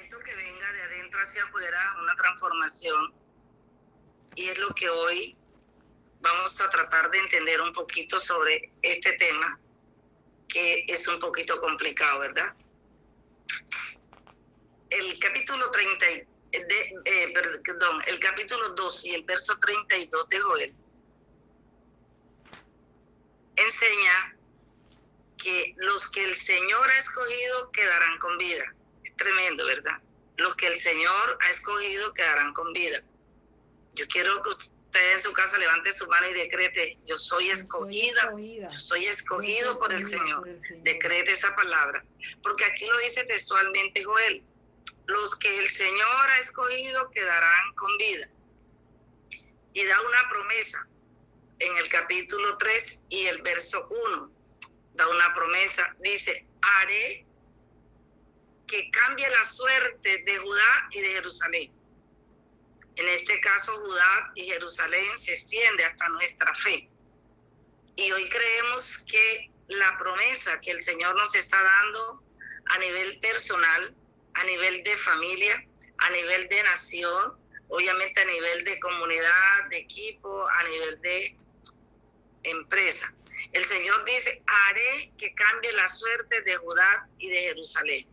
Necesito que venga de adentro hacia afuera una transformación, y es lo que hoy vamos a tratar de entender un poquito sobre este tema, que es un poquito complicado, ¿verdad? El capítulo 30, el capítulo 2 y el verso 32 de Joel enseña que los que el Señor ha escogido quedarán con vida. Es tremendo, ¿verdad? Los que el Señor ha escogido quedarán con vida. Yo quiero que usted en su casa levante su mano y decrete: yo soy escogida, yo soy escogido por el Señor. Decrete esa palabra, porque aquí lo dice textualmente Joel: los que el Señor ha escogido quedarán con vida. Y da una promesa en el capítulo 3 y el verso 1. Da una promesa, dice: haré que cambie la suerte de Judá y de Jerusalén. En este caso, Judá y Jerusalén se extiende hasta nuestra fe. Y hoy creemos que la promesa que el Señor nos está dando a nivel personal, a nivel de familia, a nivel de nación, obviamente a nivel de comunidad, de equipo, a nivel de empresa. El Señor dice: haré que cambie la suerte de Judá y de Jerusalén.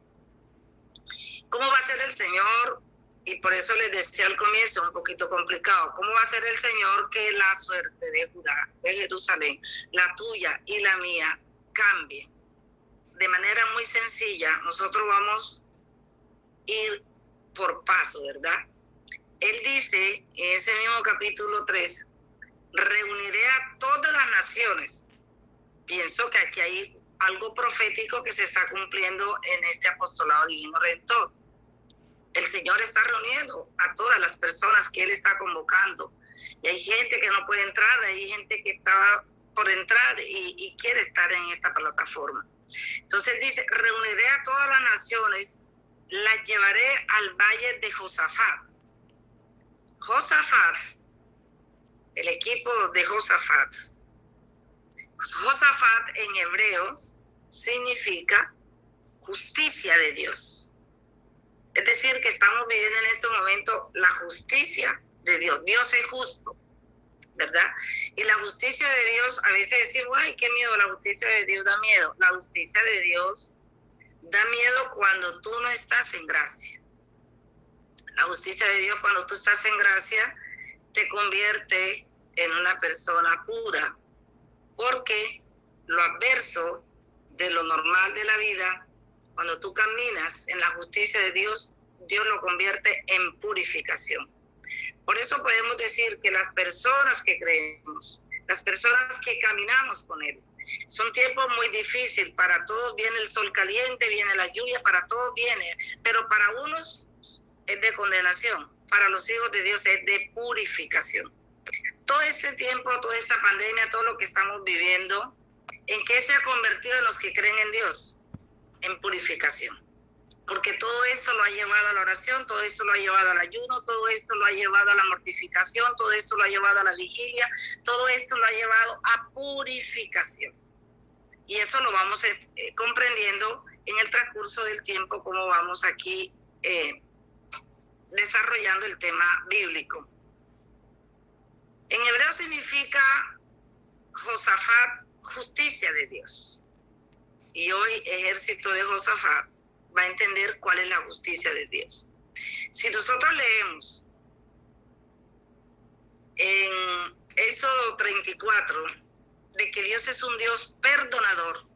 ¿Cómo va a ser el Señor? Y por eso les decía al comienzo, un poquito complicado. ¿Cómo va a ser el Señor que la suerte de Judá, de Jerusalén, la tuya y la mía, cambie? De manera muy sencilla, nosotros vamos a ir por paso, ¿verdad? Él dice en ese mismo capítulo 3, reuniré a todas las naciones. Pienso que aquí hay algo profético que se está cumpliendo en este apostolado divino redentor. El Señor está reuniendo a todas las personas que Él está convocando. Y hay gente que no puede entrar, hay gente que estaba por entrar y quiere estar en esta plataforma. Entonces dice: reuniré a todas las naciones, las llevaré al valle de Josafat. Josafat, el equipo de Josafat. Josafat en hebreo significa justicia de Dios. Es decir, que estamos viviendo en este momento la justicia de Dios. Dios es justo, ¿verdad? Y la justicia de Dios, a veces decimos: ay, qué miedo, la justicia de Dios da miedo. La justicia de Dios da miedo cuando tú no estás en gracia. La justicia de Dios, cuando tú estás en gracia, te convierte en una persona pura, porque lo adverso de lo normal de la vida, cuando tú caminas en la justicia de Dios, Dios lo convierte en purificación. Por eso podemos decir que las personas que creemos, las personas que caminamos con Él, son tiempos muy difíciles. Para todos viene el sol caliente, viene la lluvia, para todos viene, pero para unos es de condenación, para los hijos de Dios es de purificación. Todo este tiempo, toda esta pandemia, todo lo que estamos viviendo, ¿en qué se ha convertido en los que creen en Dios? En purificación. Porque todo esto lo ha llevado a la oración, todo esto lo ha llevado al ayuno, todo esto lo ha llevado a la mortificación, todo esto lo ha llevado a la vigilia, todo esto lo ha llevado a purificación. Y eso lo vamos comprendiendo en el transcurso del tiempo, como vamos aquí desarrollando el tema bíblico. En hebreo significa Josafat, justicia de Dios. Y hoy ejército de Josafat va a entender cuál es la justicia de Dios. Si nosotros leemos en Éxodo 34 de que Dios es un Dios perdonador,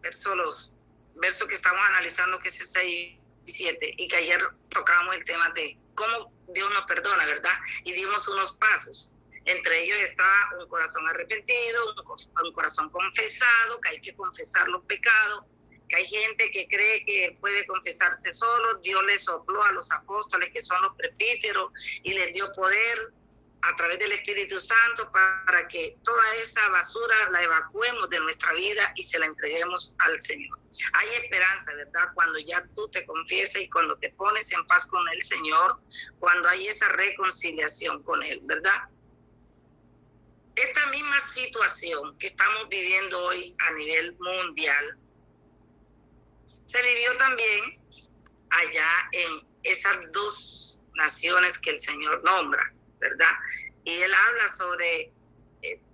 verso que estamos analizando, que es el 6 y 7, y que ayer tocábamos el tema de cómo Dios nos perdona, ¿verdad? Y dimos unos pasos. Entre ellos está un corazón arrepentido, un corazón confesado, que hay que confesar los pecados, que hay gente que cree que puede confesarse solo. Dios le sopló a los apóstoles, que son los presbíteros, y les dio poder a través del Espíritu Santo para que toda esa basura la evacuemos de nuestra vida y se la entreguemos al Señor. Hay esperanza, ¿verdad? Cuando ya tú te confiesas y cuando te pones en paz con el Señor, cuando hay esa reconciliación con Él, ¿verdad? Esta misma situación que estamos viviendo hoy a nivel mundial se vivió también allá en esas dos naciones que el Señor nombra, ¿verdad? Y Él habla sobre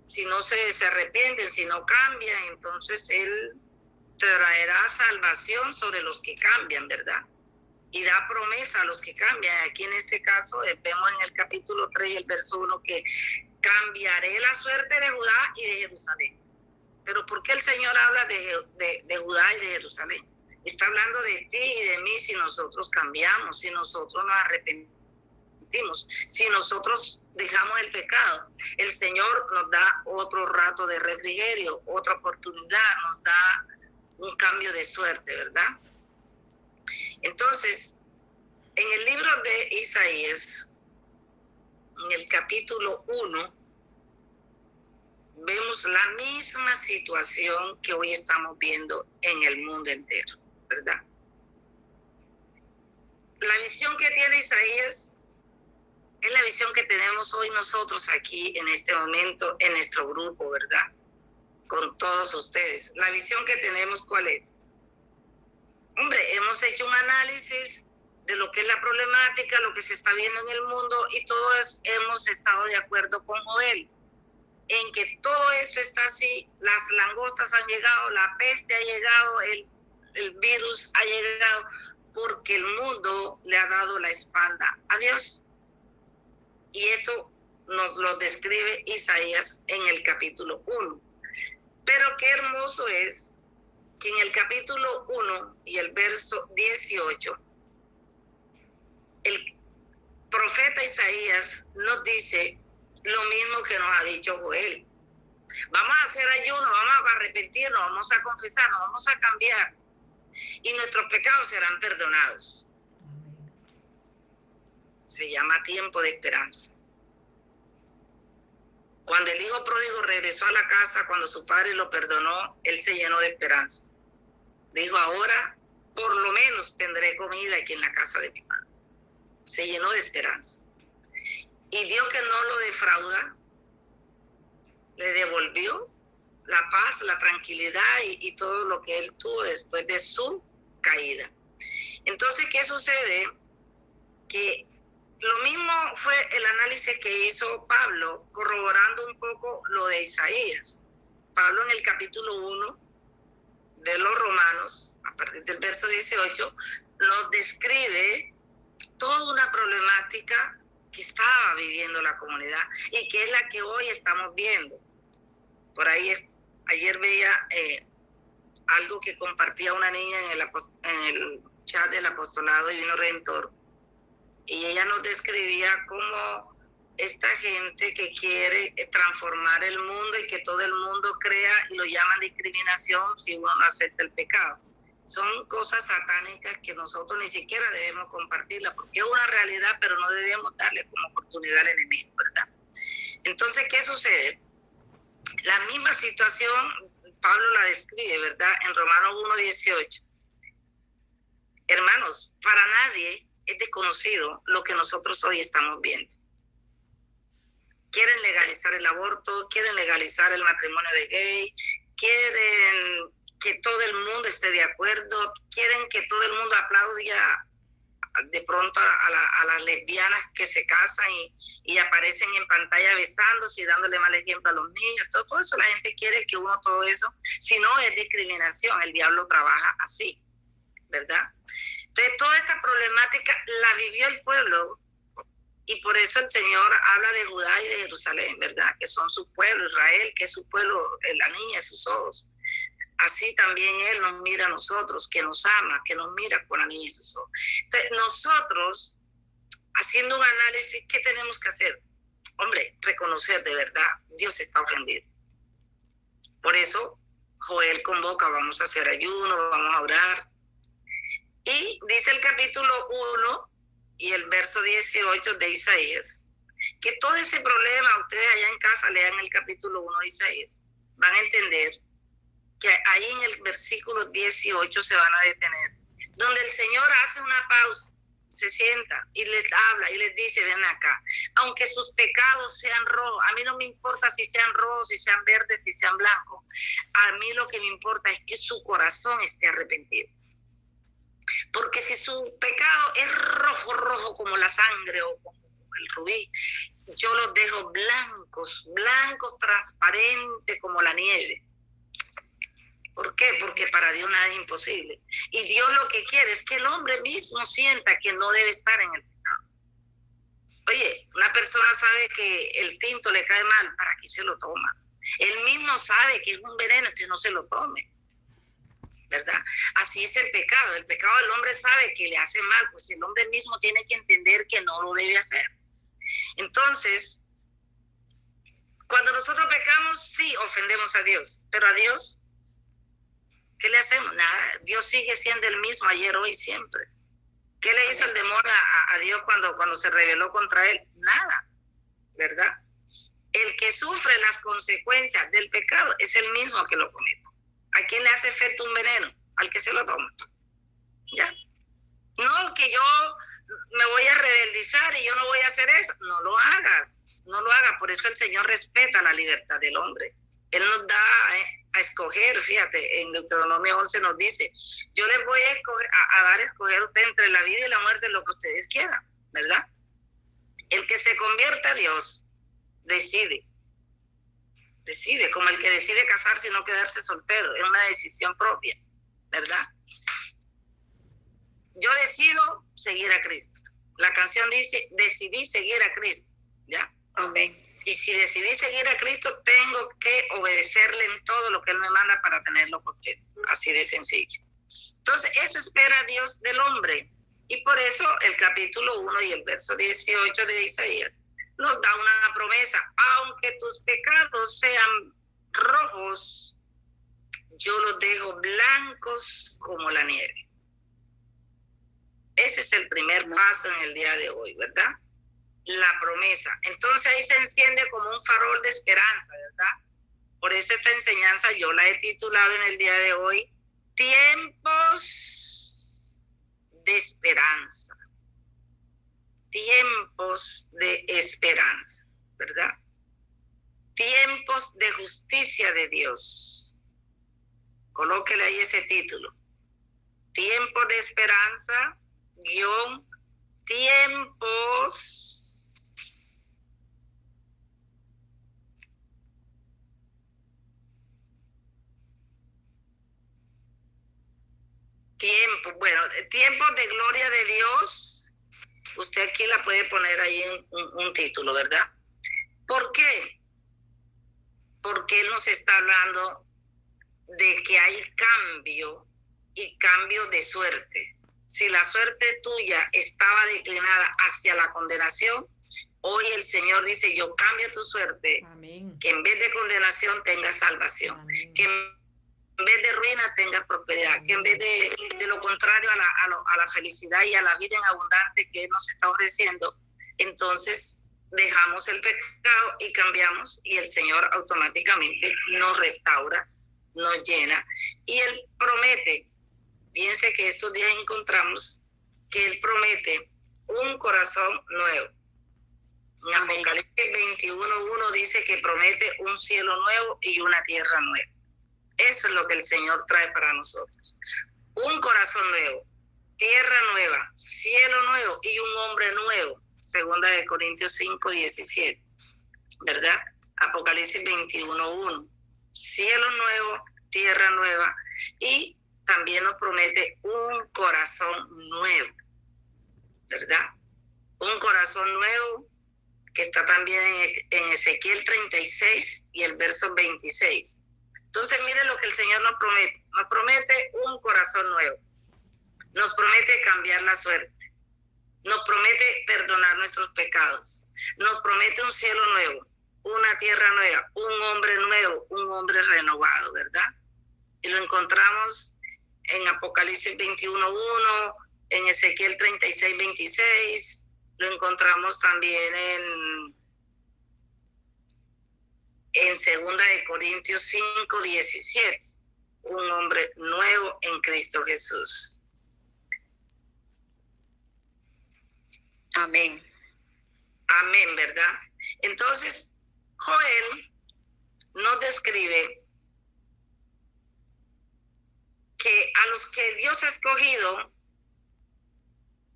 si no se arrepienten, si no cambian, entonces Él traerá salvación sobre los que cambian, ¿verdad? Y da promesa a los que cambian. Aquí en este caso vemos en el capítulo 3 y el verso 1 que cambiaré la suerte de Judá y de Jerusalén. Pero ¿por qué el Señor habla de Judá y de Jerusalén? Está hablando de ti y de mí si nosotros cambiamos, si nosotros nos arrepentimos, si nosotros dejamos el pecado. El Señor nos da otro rato de refrigerio, otra oportunidad, nos da un cambio de suerte, ¿verdad? Entonces, en el libro de Isaías, en el capítulo 1, vemos la misma situación que hoy estamos viendo en el mundo entero, ¿verdad? La visión que tiene Isaías es la visión que tenemos hoy nosotros aquí en este momento en nuestro grupo, ¿verdad? Con todos ustedes. La visión que tenemos, ¿cuál es? Hombre, hemos hecho un análisis de lo que es la problemática, lo que se está viendo en el mundo y todos hemos estado de acuerdo con Joel en que todo esto está así, las langostas han llegado, la peste ha llegado, el virus ha llegado, porque el mundo le ha dado la espalda a Dios. Y esto nos lo describe Isaías en el capítulo 1. Pero qué hermoso es que en el capítulo 1 y el verso 18, el profeta Isaías nos dice lo mismo que nos ha dicho Joel. Vamos a hacer ayuno, vamos a arrepentirnos, vamos a confesarnos, vamos a cambiar y nuestros pecados serán perdonados. Se llama tiempo de esperanza. Cuando el hijo pródigo regresó a la casa, cuando su padre lo perdonó, él se llenó de esperanza. Dijo, ahora por lo menos tendré comida aquí en la casa de mi padre. Se llenó de esperanza. Y Dios, que no lo defrauda, le devolvió la paz, la tranquilidad y todo lo que él tuvo después de su caída. Entonces, ¿qué sucede? Que lo mismo fue el análisis que hizo Pablo, corroborando un poco lo de Isaías. Pablo en el capítulo 1 de los Romanos, a partir del verso 18, nos describe toda una problemática que estaba viviendo la comunidad y que es la que hoy estamos viendo. Por ahí ayer veía algo que compartía una niña en el chat del Apostolado Divino Redentor, y ella nos describía cómo esta gente que quiere transformar el mundo y que todo el mundo crea, y lo llaman discriminación si uno no acepta el pecado. Son cosas satánicas que nosotros ni siquiera debemos compartirlas, porque es una realidad, pero no debemos darle como oportunidad al enemigo, ¿verdad? Entonces, ¿qué sucede? La misma situación Pablo la describe, ¿verdad? En Romanos 1:18. Hermanos, para nadie es desconocido lo que nosotros hoy estamos viendo. Quieren legalizar el aborto, quieren legalizar el matrimonio de gay, quieren que todo el mundo esté de acuerdo, quieren que todo el mundo aplauda de pronto a las lesbianas que se casan y aparecen en pantalla besándose y dándole mal ejemplo a los niños. Todo eso la gente quiere que uno todo eso, si no es discriminación, el diablo trabaja así, ¿verdad? Entonces toda esta problemática la vivió el pueblo y por eso el Señor habla de Judá y de Jerusalén, ¿verdad? Que son su pueblo, Israel, que es su pueblo, la niña de sus ojos. Así también Él nos mira a nosotros, que nos ama, que nos mira con la niña de sus ojos. Entonces nosotros, haciendo un análisis, ¿qué tenemos que hacer? Hombre, reconocer de verdad, Dios está ofendido. Por eso Joel convoca, vamos a hacer ayuno, vamos a orar. Y dice el capítulo 1 y el verso 18 de Isaías, que todo ese problema, ustedes allá en casa lean el capítulo 1 de Isaías, van a entender que ahí en el versículo 18 se van a detener, donde el Señor hace una pausa, se sienta y les habla y les dice, ven acá, aunque sus pecados sean rojos, a mí no me importa si sean rojos, si sean verdes, si sean blancos, a mí lo que me importa es que su corazón esté arrepentido. su pecado es rojo, rojo como la sangre o como el rubí, yo los dejo blancos, blancos, transparentes como la nieve. ¿Por qué? Porque para Dios nada es imposible. Y Dios lo que quiere es que el hombre mismo sienta que no debe estar en el pecado. Oye, una persona sabe que el tinto le cae mal, ¿para qué se lo toma? Él mismo sabe que es un veneno, entonces no se lo tome, ¿verdad? Así es el pecado. El pecado del hombre sabe que le hace mal, pues el hombre mismo tiene que entender que no lo debe hacer. Entonces, cuando nosotros pecamos, sí, ofendemos a Dios, pero a Dios, ¿qué le hacemos? Nada. Dios sigue siendo el mismo ayer, hoy, siempre. ¿Qué le hizo el demonio a Dios cuando se rebeló contra él? Nada, ¿verdad? El que sufre las consecuencias del pecado es el mismo que lo comete. ¿A quién le hace efecto un veneno? Al que se lo toma. ¿Ya? No, que yo me voy a rebeldizar y yo no voy a hacer eso. No lo hagas, no lo hagas. Por eso el Señor respeta la libertad del hombre. Él nos da a escoger, fíjate, en Deuteronomio 11 nos dice, yo les voy a dar a escoger a usted entre la vida y la muerte, lo que ustedes quieran, ¿verdad? El que se convierta a Dios decide, como el que decide casarse y no quedarse soltero, es una decisión propia, ¿verdad? Yo decido seguir a Cristo. La canción dice, decidí seguir a Cristo, ¿ya? Amén. Y si decidí seguir a Cristo, tengo que obedecerle en todo lo que Él me manda para tenerlo contento. Así de sencillo. Entonces, eso espera Dios del hombre. Y por eso el capítulo 1 y el verso 18 de Isaías nos da una promesa. Aunque tus pecados sean rojos, yo los dejo blancos como la nieve. Ese es el primer paso en el día de hoy, ¿verdad? La promesa. Entonces ahí se enciende como un farol de esperanza, ¿verdad? Por eso esta enseñanza yo la he titulado en el día de hoy, Tiempos de Esperanza. Tiempos de esperanza, ¿verdad? Tiempos de justicia de Dios. Colóquele ahí ese título. Tiempos de esperanza, tiempos tiempos de gloria de Dios. Usted aquí la puede poner ahí en un título, ¿verdad? ¿Por qué? Porque Él nos está hablando de que hay cambio y cambio de suerte. Si la suerte tuya estaba declinada hacia la condenación, hoy el Señor dice, yo cambio tu suerte. Amén. Que en vez de condenación tengas salvación. Amén. Que en vez de ruina tengas prosperidad. Amén. Que en vez de lo contrario a la felicidad y a la vida en abundante que Él nos está ofreciendo, entonces dejamos el pecado y cambiamos y el Señor automáticamente nos restaura, nos llena. Y Él promete, fíjense que estos días encontramos que Él promete un corazón nuevo. En Apocalipsis 21:1 dice que promete un cielo nuevo y una tierra nueva. Eso es lo que el Señor trae para nosotros. Un corazón nuevo, tierra nueva, cielo nuevo y un hombre nuevo. 2 Corintios 5:17, ¿verdad? Apocalipsis 21:1. Cielo nuevo, tierra nueva y también nos promete un corazón nuevo, ¿verdad? Un corazón nuevo que está también en Ezequiel 36 y el verso 26. Entonces, mire lo que el Señor nos promete. Nos promete un corazón nuevo. Nos promete cambiar la suerte. Nos promete perdonar nuestros pecados. Nos promete un cielo nuevo, una tierra nueva, un hombre nuevo, un hombre renovado, ¿verdad? Y lo encontramos en Apocalipsis 21:1, en Ezequiel 36:26, lo encontramos también en 2 Corintios 5:17, un hombre nuevo en Cristo Jesús. Amén. Amén, ¿verdad? Entonces, Joel nos describe que a los que Dios ha escogido,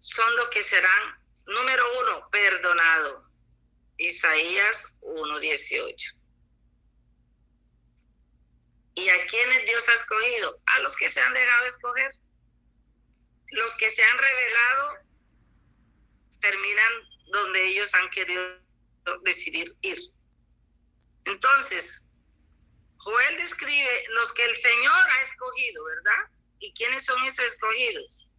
son los que serán, número 1, perdonados. Isaías 1:18. ¿Y a quiénes Dios ha escogido? A los que se han dejado escoger. Los que se han revelado terminan donde ellos han querido decidir ir. Entonces, Joel describe los que el Señor ha escogido, ¿verdad? ¿Y quiénes son esos escogidos?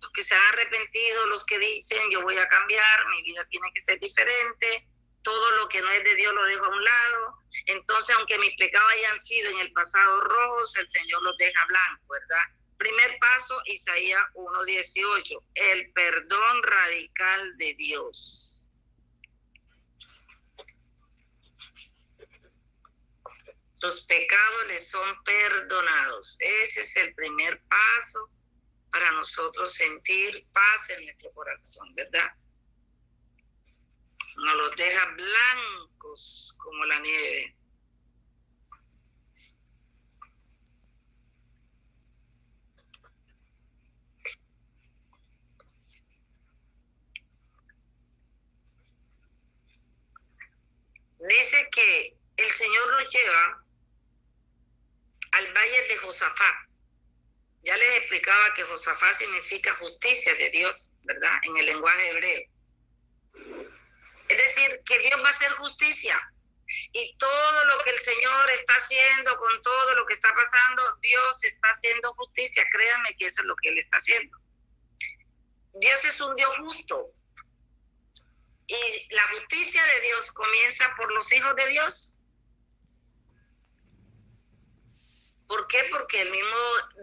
Los que se han arrepentido, los que dicen, yo voy a cambiar, mi vida tiene que ser diferente, todo lo que no es de Dios lo dejo a un lado. Entonces, aunque mis pecados hayan sido en el pasado rojos, el Señor los deja blancos, ¿verdad? Primer paso, Isaías 1:18, el perdón radical de Dios. Tus pecados les son perdonados. Ese es el primer paso para nosotros sentir paz en nuestro corazón, ¿verdad? Nos los deja blancos como la nieve. Dice que el Señor nos lleva al valle de Josafat. Ya les explicaba que Josafat significa justicia de Dios, ¿verdad? En el lenguaje hebreo. Es decir, que Dios va a hacer justicia. Y todo lo que el Señor está haciendo, con todo lo que está pasando, Dios está haciendo justicia. Créanme que eso es lo que Él está haciendo. Dios es un Dios justo. Y la justicia de Dios comienza por los hijos de Dios. ¿Por qué? Porque el mismo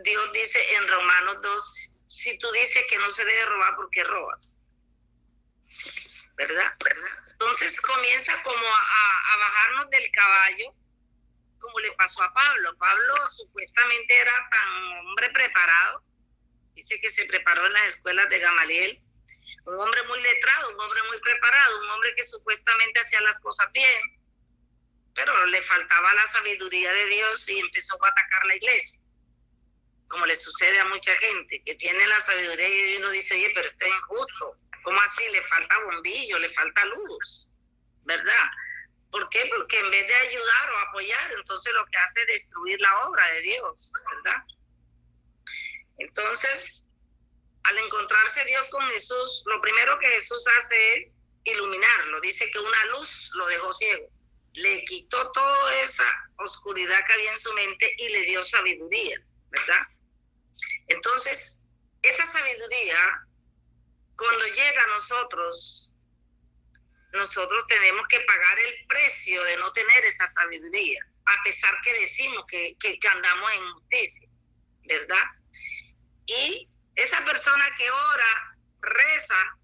Dios dice en Romanos 2, si tú dices que no se debe robar, ¿por qué robas? ¿Verdad? Entonces comienza como a bajarnos del caballo, como le pasó a Pablo. Pablo supuestamente era tan hombre preparado, dice que se preparó en las escuelas de Gamaliel, un hombre muy letrado, un hombre muy preparado, un hombre que supuestamente hacía las cosas bien, pero le faltaba la sabiduría de Dios y empezó a atacar la iglesia, como le sucede a mucha gente, que tiene la sabiduría y uno dice, oye, pero esto es injusto. ¿Cómo así? Le falta bombillo, le falta luz, ¿verdad? ¿Por qué? Porque en vez de ayudar o apoyar, entonces lo que hace es destruir la obra de Dios, ¿verdad? Entonces, al encontrarse Dios con Jesús, lo primero que Jesús hace es iluminarlo. Dice que una luz lo dejó ciego. Le quitó toda esa oscuridad que había en su mente y le dio sabiduría, ¿verdad? Entonces, esa sabiduría, cuando llega a nosotros tenemos que pagar el precio de no tener esa sabiduría, a pesar que decimos que andamos en justicia, ¿verdad? Y esa persona que ora, reza,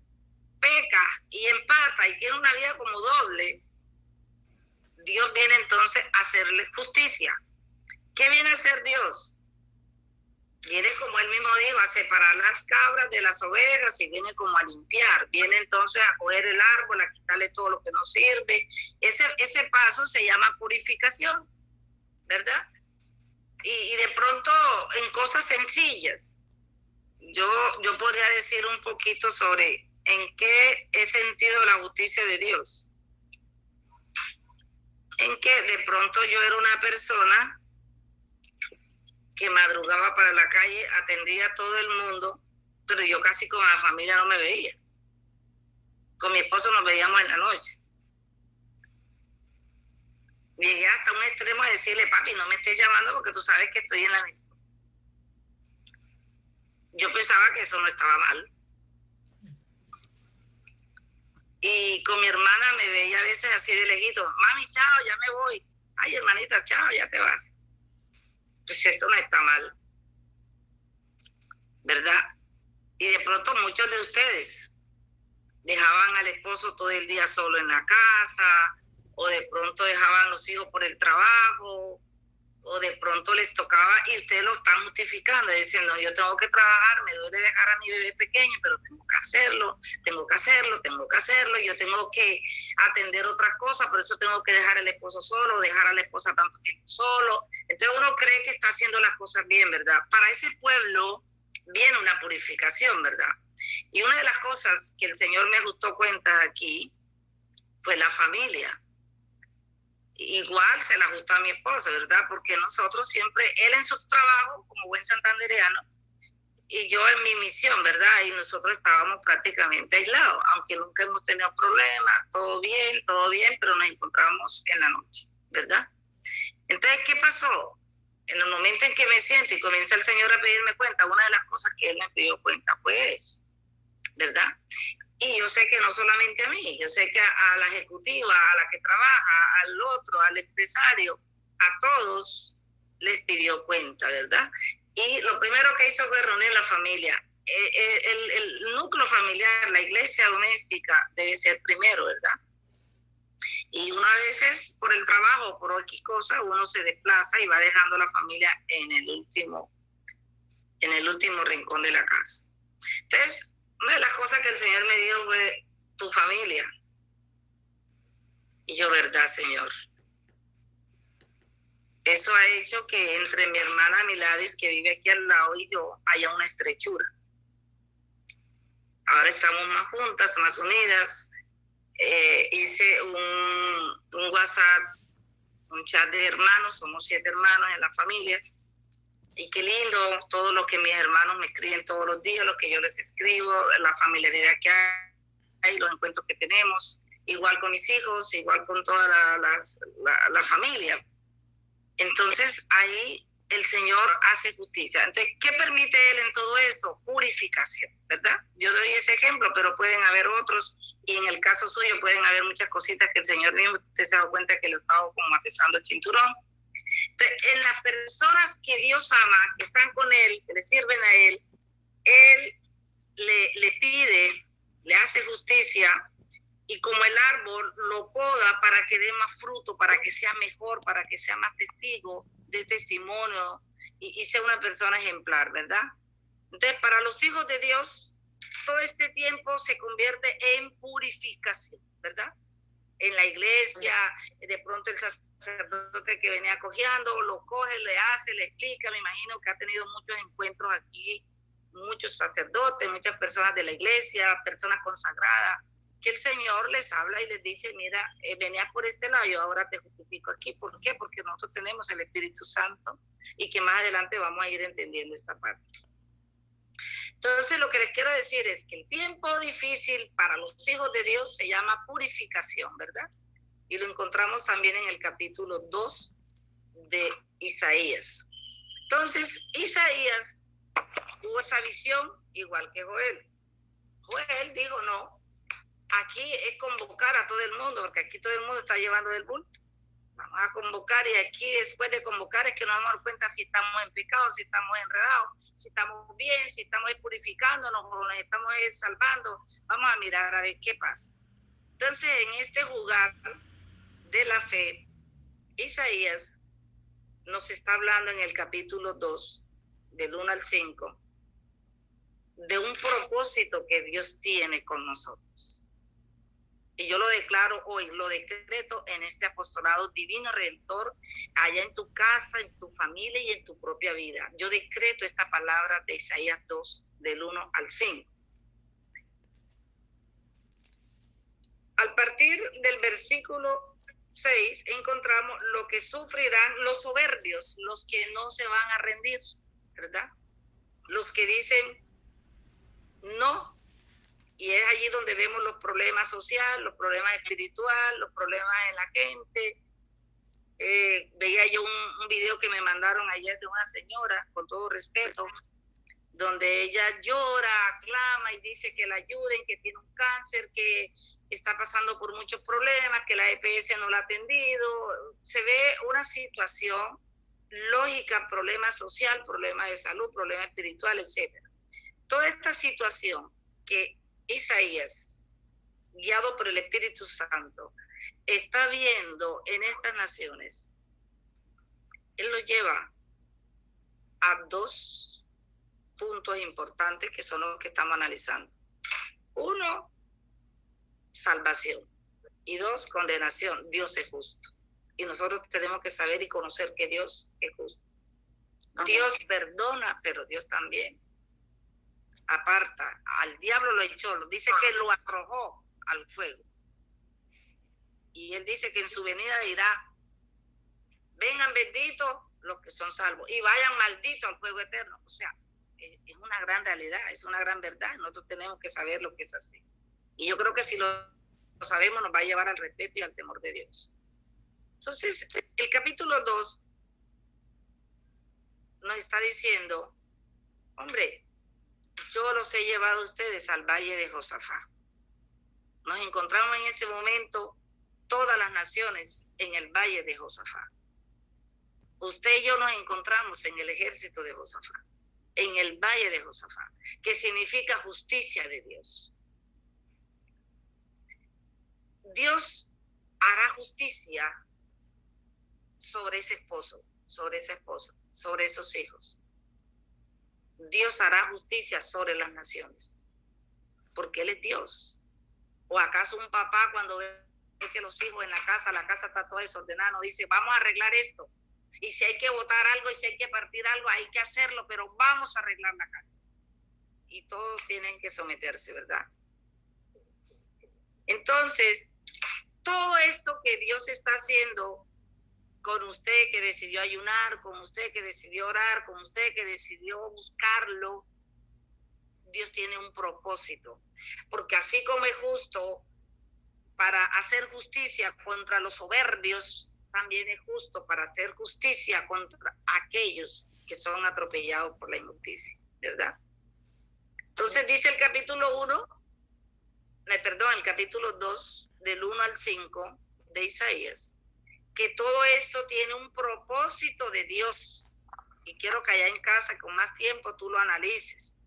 peca y empata y tiene una vida como doble, Dios viene entonces a hacerle justicia. ¿Qué viene a hacer Dios? Viene, como él mismo dijo, a separar las cabras de las ovejas y viene como a limpiar. Viene entonces a coger el árbol, a quitarle todo lo que no sirve. Ese paso se llama purificación, ¿verdad? Y de pronto en cosas sencillas, yo podría decir un poquito sobre en qué he sentido la justicia de Dios. En que de pronto yo era una persona que madrugaba para la calle, atendía a todo el mundo, pero yo casi con la familia no me veía. Con mi esposo nos veíamos en la noche. Llegué hasta un extremo de decirle, papi, no me estés llamando porque tú sabes que estoy en la misión. Yo pensaba que eso no estaba mal. Y con mi hermana me veía a veces así de lejito, mami, chao, ya me voy. Ay, hermanita, chao, ya te vas. Pues eso no está mal, ¿verdad? Y de pronto muchos de ustedes dejaban al esposo todo el día solo en la casa, o de pronto dejaban a los hijos por el trabajo, o de pronto les tocaba y ustedes lo están justificando, dicen, no, yo tengo que trabajar, me duele dejar a mi bebé pequeño, pero tengo que hacerlo, yo tengo que atender otras cosas, por eso tengo que dejar al esposo solo, dejar a la esposa tanto tiempo solo. Entonces uno cree que está haciendo las cosas bien, ¿verdad? Para ese pueblo viene una purificación, ¿verdad? Y una de las cosas que el Señor me ajustó cuenta aquí fue la familia. Igual se la ajustó a mi esposa, ¿verdad? Porque nosotros siempre, él en su trabajo como buen santandereano y yo en mi misión, ¿verdad? Y nosotros estábamos prácticamente aislados, aunque nunca hemos tenido problemas, todo bien, pero nos encontramos en la noche, ¿verdad? Entonces, ¿qué pasó? En el momento en que me siento y comienza el Señor a pedirme cuenta, una de las cosas que Él me pidió cuenta fue eso, ¿verdad? Y yo sé que no solamente a mí, yo sé que a la ejecutiva, a la que trabaja, al otro, al empresario, a todos les pidió cuenta, ¿verdad? Y lo primero que hizo fue reunir la familia. El núcleo familiar, la iglesia doméstica debe ser primero, ¿verdad? Y una vez por el trabajo, por X cosa, uno se desplaza y va dejando a la familia en el último rincón de la casa. Entonces, una de las cosas que el Señor me dio fue tu familia. Y yo, ¿verdad, Señor? Eso ha hecho que entre mi hermana Miladis, que vive aquí al lado, y yo haya una estrechura. Ahora estamos más juntas, más unidas. Hice un WhatsApp, un chat de hermanos, somos 7 hermanos en la familia. Y qué lindo todo lo que mis hermanos me escriben todos los días, lo que yo les escribo, la familiaridad que hay, los encuentros que tenemos, igual con mis hijos, igual con toda la familia. Entonces ahí el Señor hace justicia. Entonces, ¿qué permite Él en todo eso? Purificación, ¿verdad? Yo doy ese ejemplo, pero pueden haber otros, y en el caso suyo pueden haber muchas cositas que el Señor mismo, usted se ha dado cuenta que lo estaba como atesando el cinturón. Entonces, en las personas que Dios ama, que están con Él, que le sirven a Él le pide, le hace justicia, y como el árbol lo poda para que dé más fruto, para que sea mejor, para que sea más testigo de testimonio y sea una persona ejemplar, ¿verdad? Entonces, para los hijos de Dios, todo este tiempo se convierte en purificación, ¿verdad? En la iglesia, de pronto el sacerdote que venía cojeando, lo coge, le hace, le explica, me imagino que ha tenido muchos encuentros aquí, muchos sacerdotes, muchas personas de la iglesia, personas consagradas, que el Señor les habla y les dice, mira, venías por este lado, yo ahora te justifico aquí. ¿Por qué? Porque nosotros tenemos el Espíritu Santo y que más adelante vamos a ir entendiendo esta parte. Entonces, lo que les quiero decir es que el tiempo difícil para los hijos de Dios se llama purificación, ¿verdad? Y lo encontramos también en el capítulo 2 de Isaías. Entonces, Isaías tuvo esa visión igual que Joel. Joel dijo, no, aquí es convocar a todo el mundo, porque aquí todo el mundo está llevando del bulto. Vamos a convocar, y aquí después de convocar es que nos vamos a dar cuenta si estamos en pecado, si estamos enredados, si estamos bien, si estamos purificándonos o nos estamos salvando. Vamos a mirar a ver qué pasa. Entonces, en este jugar de la fe, Isaías nos está hablando en el capítulo 2, del 1 al 5, de un propósito que Dios tiene con nosotros. Y yo lo declaro hoy, lo decreto en este apostolado divino redentor, allá en tu casa, en tu familia y en tu propia vida. Yo decreto esta palabra de Isaías 2, del 1 al 5. Al partir del versículo 6 encontramos lo que sufrirán los soberbios, los que no se van a rendir, ¿verdad? Los que dicen no. Y es allí donde vemos los problemas sociales, los problemas espirituales, los problemas en la gente. Veía yo un video que me mandaron ayer de una señora, con todo respeto, donde ella llora, clama y dice que la ayuden, que tiene un cáncer, que está pasando por muchos problemas, que la EPS no la ha atendido. Se ve una situación lógica, problema social, problema de salud, problema espiritual, etc. Toda esta situación que Isaías, guiado por el Espíritu Santo, está viendo en estas naciones, él lo lleva a 2 puntos importantes que son los que estamos analizando. 1, salvación, y 2, condenación. Dios es justo y nosotros tenemos que saber y conocer que Dios es justo. Dios perdona, pero Dios también aparta, al diablo lo echó, dice que lo arrojó al fuego. Y él dice que en su venida dirá, vengan benditos los que son salvos y vayan malditos al fuego eterno. O sea, es una gran realidad, es una gran verdad. Nosotros tenemos que saber lo que es así. Y yo creo que si lo sabemos nos va a llevar al respeto y al temor de Dios. Entonces, el capítulo 2 nos está diciendo, hombre, yo los he llevado a ustedes al valle de Josafat. Nos encontramos en este momento todas las naciones en el valle de Josafat. Usted y yo nos encontramos en el ejército de Josafat, en el valle de Josafat, que significa justicia de Dios. Dios hará justicia sobre ese esposo, sobre esa esposa, sobre esos hijos. Dios hará justicia sobre las naciones, porque Él es Dios. ¿O acaso un papá cuando ve que los hijos en la casa está toda desordenada, no dice, vamos a arreglar esto? Y si hay que botar algo y si hay que partir algo, hay que hacerlo, pero vamos a arreglar la casa. Y todos tienen que someterse, ¿verdad? Entonces, todo esto que Dios está haciendo con usted que decidió ayunar, con usted que decidió orar, con usted que decidió buscarlo, Dios tiene un propósito. Porque así como es justo para hacer justicia contra los soberbios, también es justo para hacer justicia contra aquellos que son atropellados por la injusticia, ¿verdad? Entonces dice el capítulo 2, del 1 al 5 de Isaías, que todo esto tiene un propósito de Dios. Y quiero que allá en casa, con más tiempo, tú lo analices.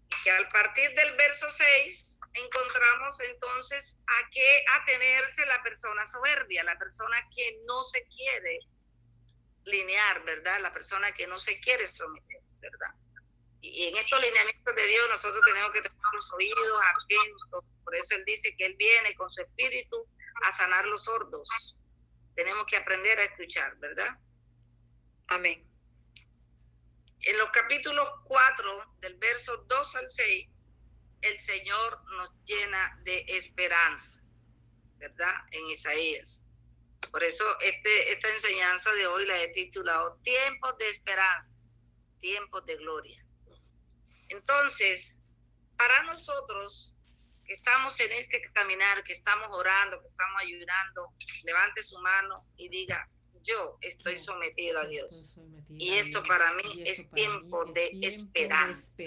Y que al partir del verso 6 encontramos entonces a qué atenerse la persona soberbia, la persona que no se quiere linear, ¿verdad? La persona que no se quiere someter, ¿verdad? Y en estos lineamientos de Dios nosotros tenemos que tener los oídos atentos. Por eso Él dice que Él viene con su espíritu a sanar los sordos. Tenemos que aprender a escuchar, ¿verdad? Amén. En los capítulos 4, del verso 2 al 6, el Señor nos llena de esperanza, ¿verdad? En Isaías. Por eso esta enseñanza de hoy la he titulado Tiempos de esperanza, tiempos de gloria. Entonces, para nosotros que estamos en este caminar, que estamos orando, que estamos ayudando, levante su mano y diga, yo estoy sometido a Dios. Y esto para mí es tiempo de esperanza.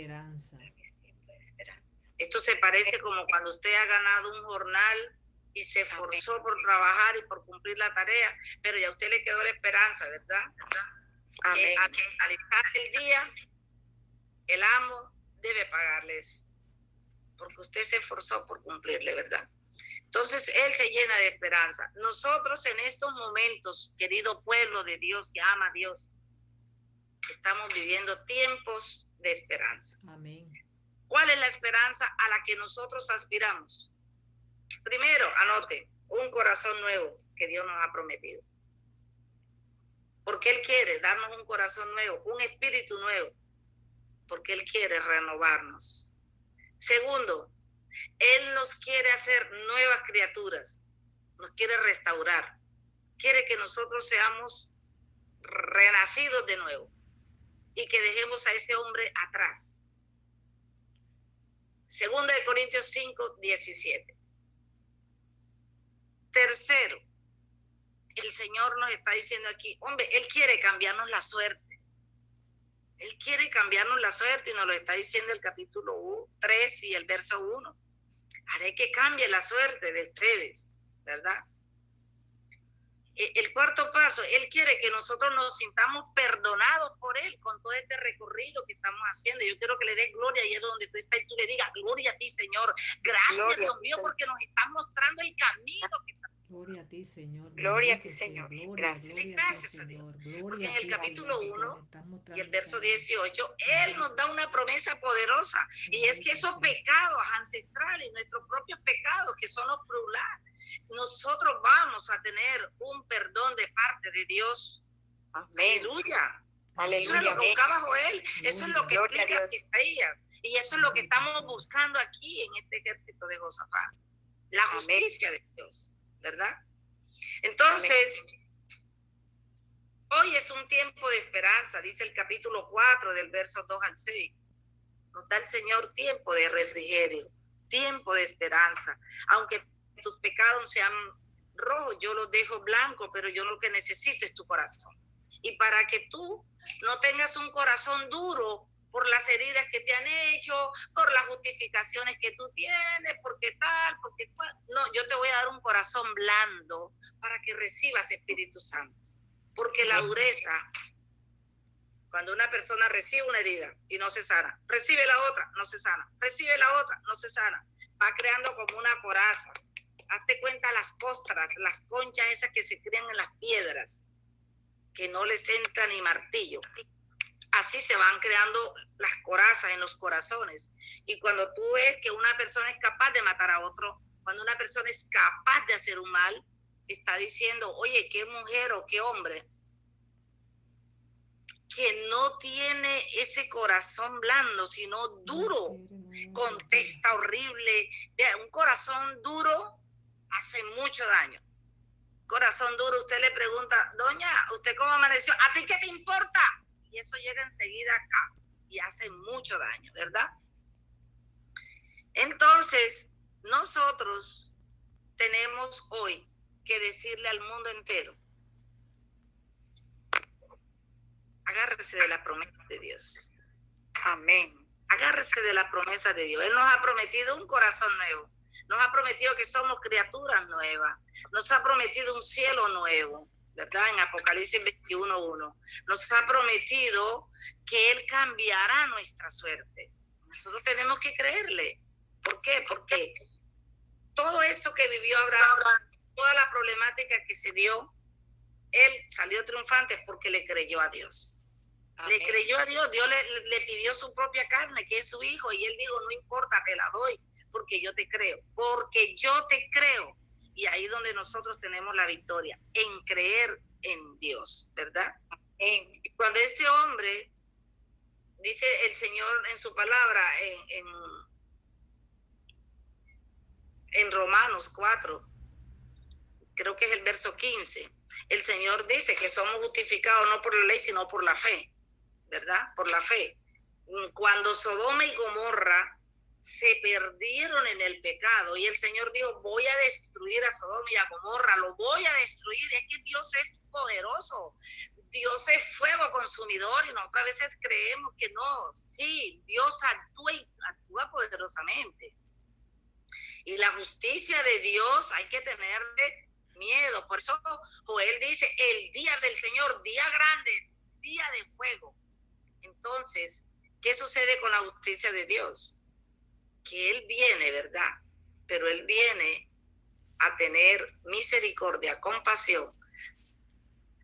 Esto se parece como cuando usted ha ganado un jornal y se esforzó por trabajar y por cumplir la tarea, pero ya a usted le quedó la esperanza, ¿verdad? Que al estar el día, el amo debe pagarle eso, porque usted se esforzó por cumplirle, ¿verdad? Entonces, Él se llena de esperanza. Nosotros en estos momentos, querido pueblo de Dios que ama a Dios, estamos viviendo tiempos de esperanza. Amén. ¿Cuál es la esperanza a la que nosotros aspiramos? Primero, anote, un corazón nuevo que Dios nos ha prometido. Porque Él quiere darnos un corazón nuevo, un espíritu nuevo, porque Él quiere renovarnos. Segundo, Él nos quiere hacer nuevas criaturas, nos quiere restaurar, quiere que nosotros seamos renacidos de nuevo y que dejemos a ese hombre atrás. Segunda de Corintios 5, 17. Tercero, el Señor nos está diciendo aquí, hombre, Él quiere cambiarnos la suerte. Él quiere cambiarnos la suerte y nos lo está diciendo el capítulo 3 y el verso 1. Haré que cambie la suerte de ustedes, ¿verdad? El cuarto paso, Él quiere que nosotros nos sintamos perdonados por Él con todo este recorrido que estamos haciendo. Yo quiero que le des gloria ahí es donde tú estás y tú le digas, gloria a ti, Señor. Gracias, gloria, Dios mío, porque nos estás mostrando el camino que está. Gloria a ti, Señor. Gloria a ti, Señor. Gracias. Gracias a Dios. Porque en el capítulo 1 y el verso 18, Él nos da una promesa poderosa. Y es que esos pecados ancestrales, nuestros propios pecados, que son los plurales, nosotros vamos a tener un perdón de parte de Dios. Amén. Aleluya. Eso es lo que buscaba Joel, eso es lo que explica Isaías, y eso es lo que estamos buscando aquí en este ejército de Josafat, la justicia de Dios, ¿verdad? Entonces, hoy es un tiempo de esperanza, dice el capítulo 4 del verso 2 al 6. Nos da el Señor tiempo de refrigerio, tiempo de esperanza. Aunque tus pecados sean rojos, yo los dejo blancos, pero yo lo que necesito es tu corazón. Y para que tú no tengas un corazón duro por las heridas que te han hecho, por las justificaciones que tú tienes, porque tal, porque cual. No, yo te voy a dar un corazón blando para que recibas Espíritu Santo. Porque la dureza, cuando una persona recibe una herida y no se sana, recibe la otra, no se sana, recibe la otra, no se sana, va creando como una coraza. Hazte cuenta las costras, las conchas esas que se crean en las piedras, que no les entra ni martillo. Así se van creando las corazas en los corazones. Y cuando tú ves que una persona es capaz de matar a otro, cuando una persona es capaz de hacer un mal, está diciendo, oye, qué mujer o qué hombre que no tiene ese corazón blando, sino duro, contesta horrible. Vea, un corazón duro hace mucho daño. Corazón duro, usted le pregunta, doña, ¿usted cómo amaneció? ¿A ti qué te importa? Y eso llega enseguida acá y hace mucho daño, ¿verdad? Entonces, nosotros tenemos hoy que decirle al mundo entero, agárrese de la promesa de Dios. Amén. Agárrese de la promesa de Dios. Él nos ha prometido un corazón nuevo. Nos ha prometido que somos criaturas nuevas. Nos ha prometido un cielo nuevo, ¿verdad? En Apocalipsis 21:1. Nos ha prometido que Él cambiará nuestra suerte. Nosotros tenemos que creerle. ¿Por qué? Porque todo eso que vivió Abraham, toda la problemática que se dio, él salió triunfante porque le creyó a Dios. Amén. Le creyó a Dios, Dios le pidió su propia carne, que es su hijo, y él dijo, no importa, te la doy, porque yo te creo, porque yo te creo. Y ahí es donde nosotros tenemos la victoria, en creer en Dios, ¿verdad? Amén. Cuando este hombre, dice el Señor en su palabra, en Romanos 4, creo que es el verso 15, el Señor dice que somos justificados no por la ley, sino por la fe, ¿verdad? Por la fe. Cuando Sodoma y Gomorra se perdieron en el pecado y el Señor dijo, voy a destruir a Sodoma y a Gomorra, lo voy a destruir, es que Dios es poderoso, Dios es fuego consumidor y nosotras a veces creemos que no, sí, Dios actúa y actúa poderosamente. Y la justicia de Dios hay que tenerle miedo. Por eso Joel dice, el día del Señor, día grande, día de fuego. Entonces, ¿qué sucede con la justicia de Dios? Que Él viene, ¿verdad? Pero Él viene a tener misericordia, compasión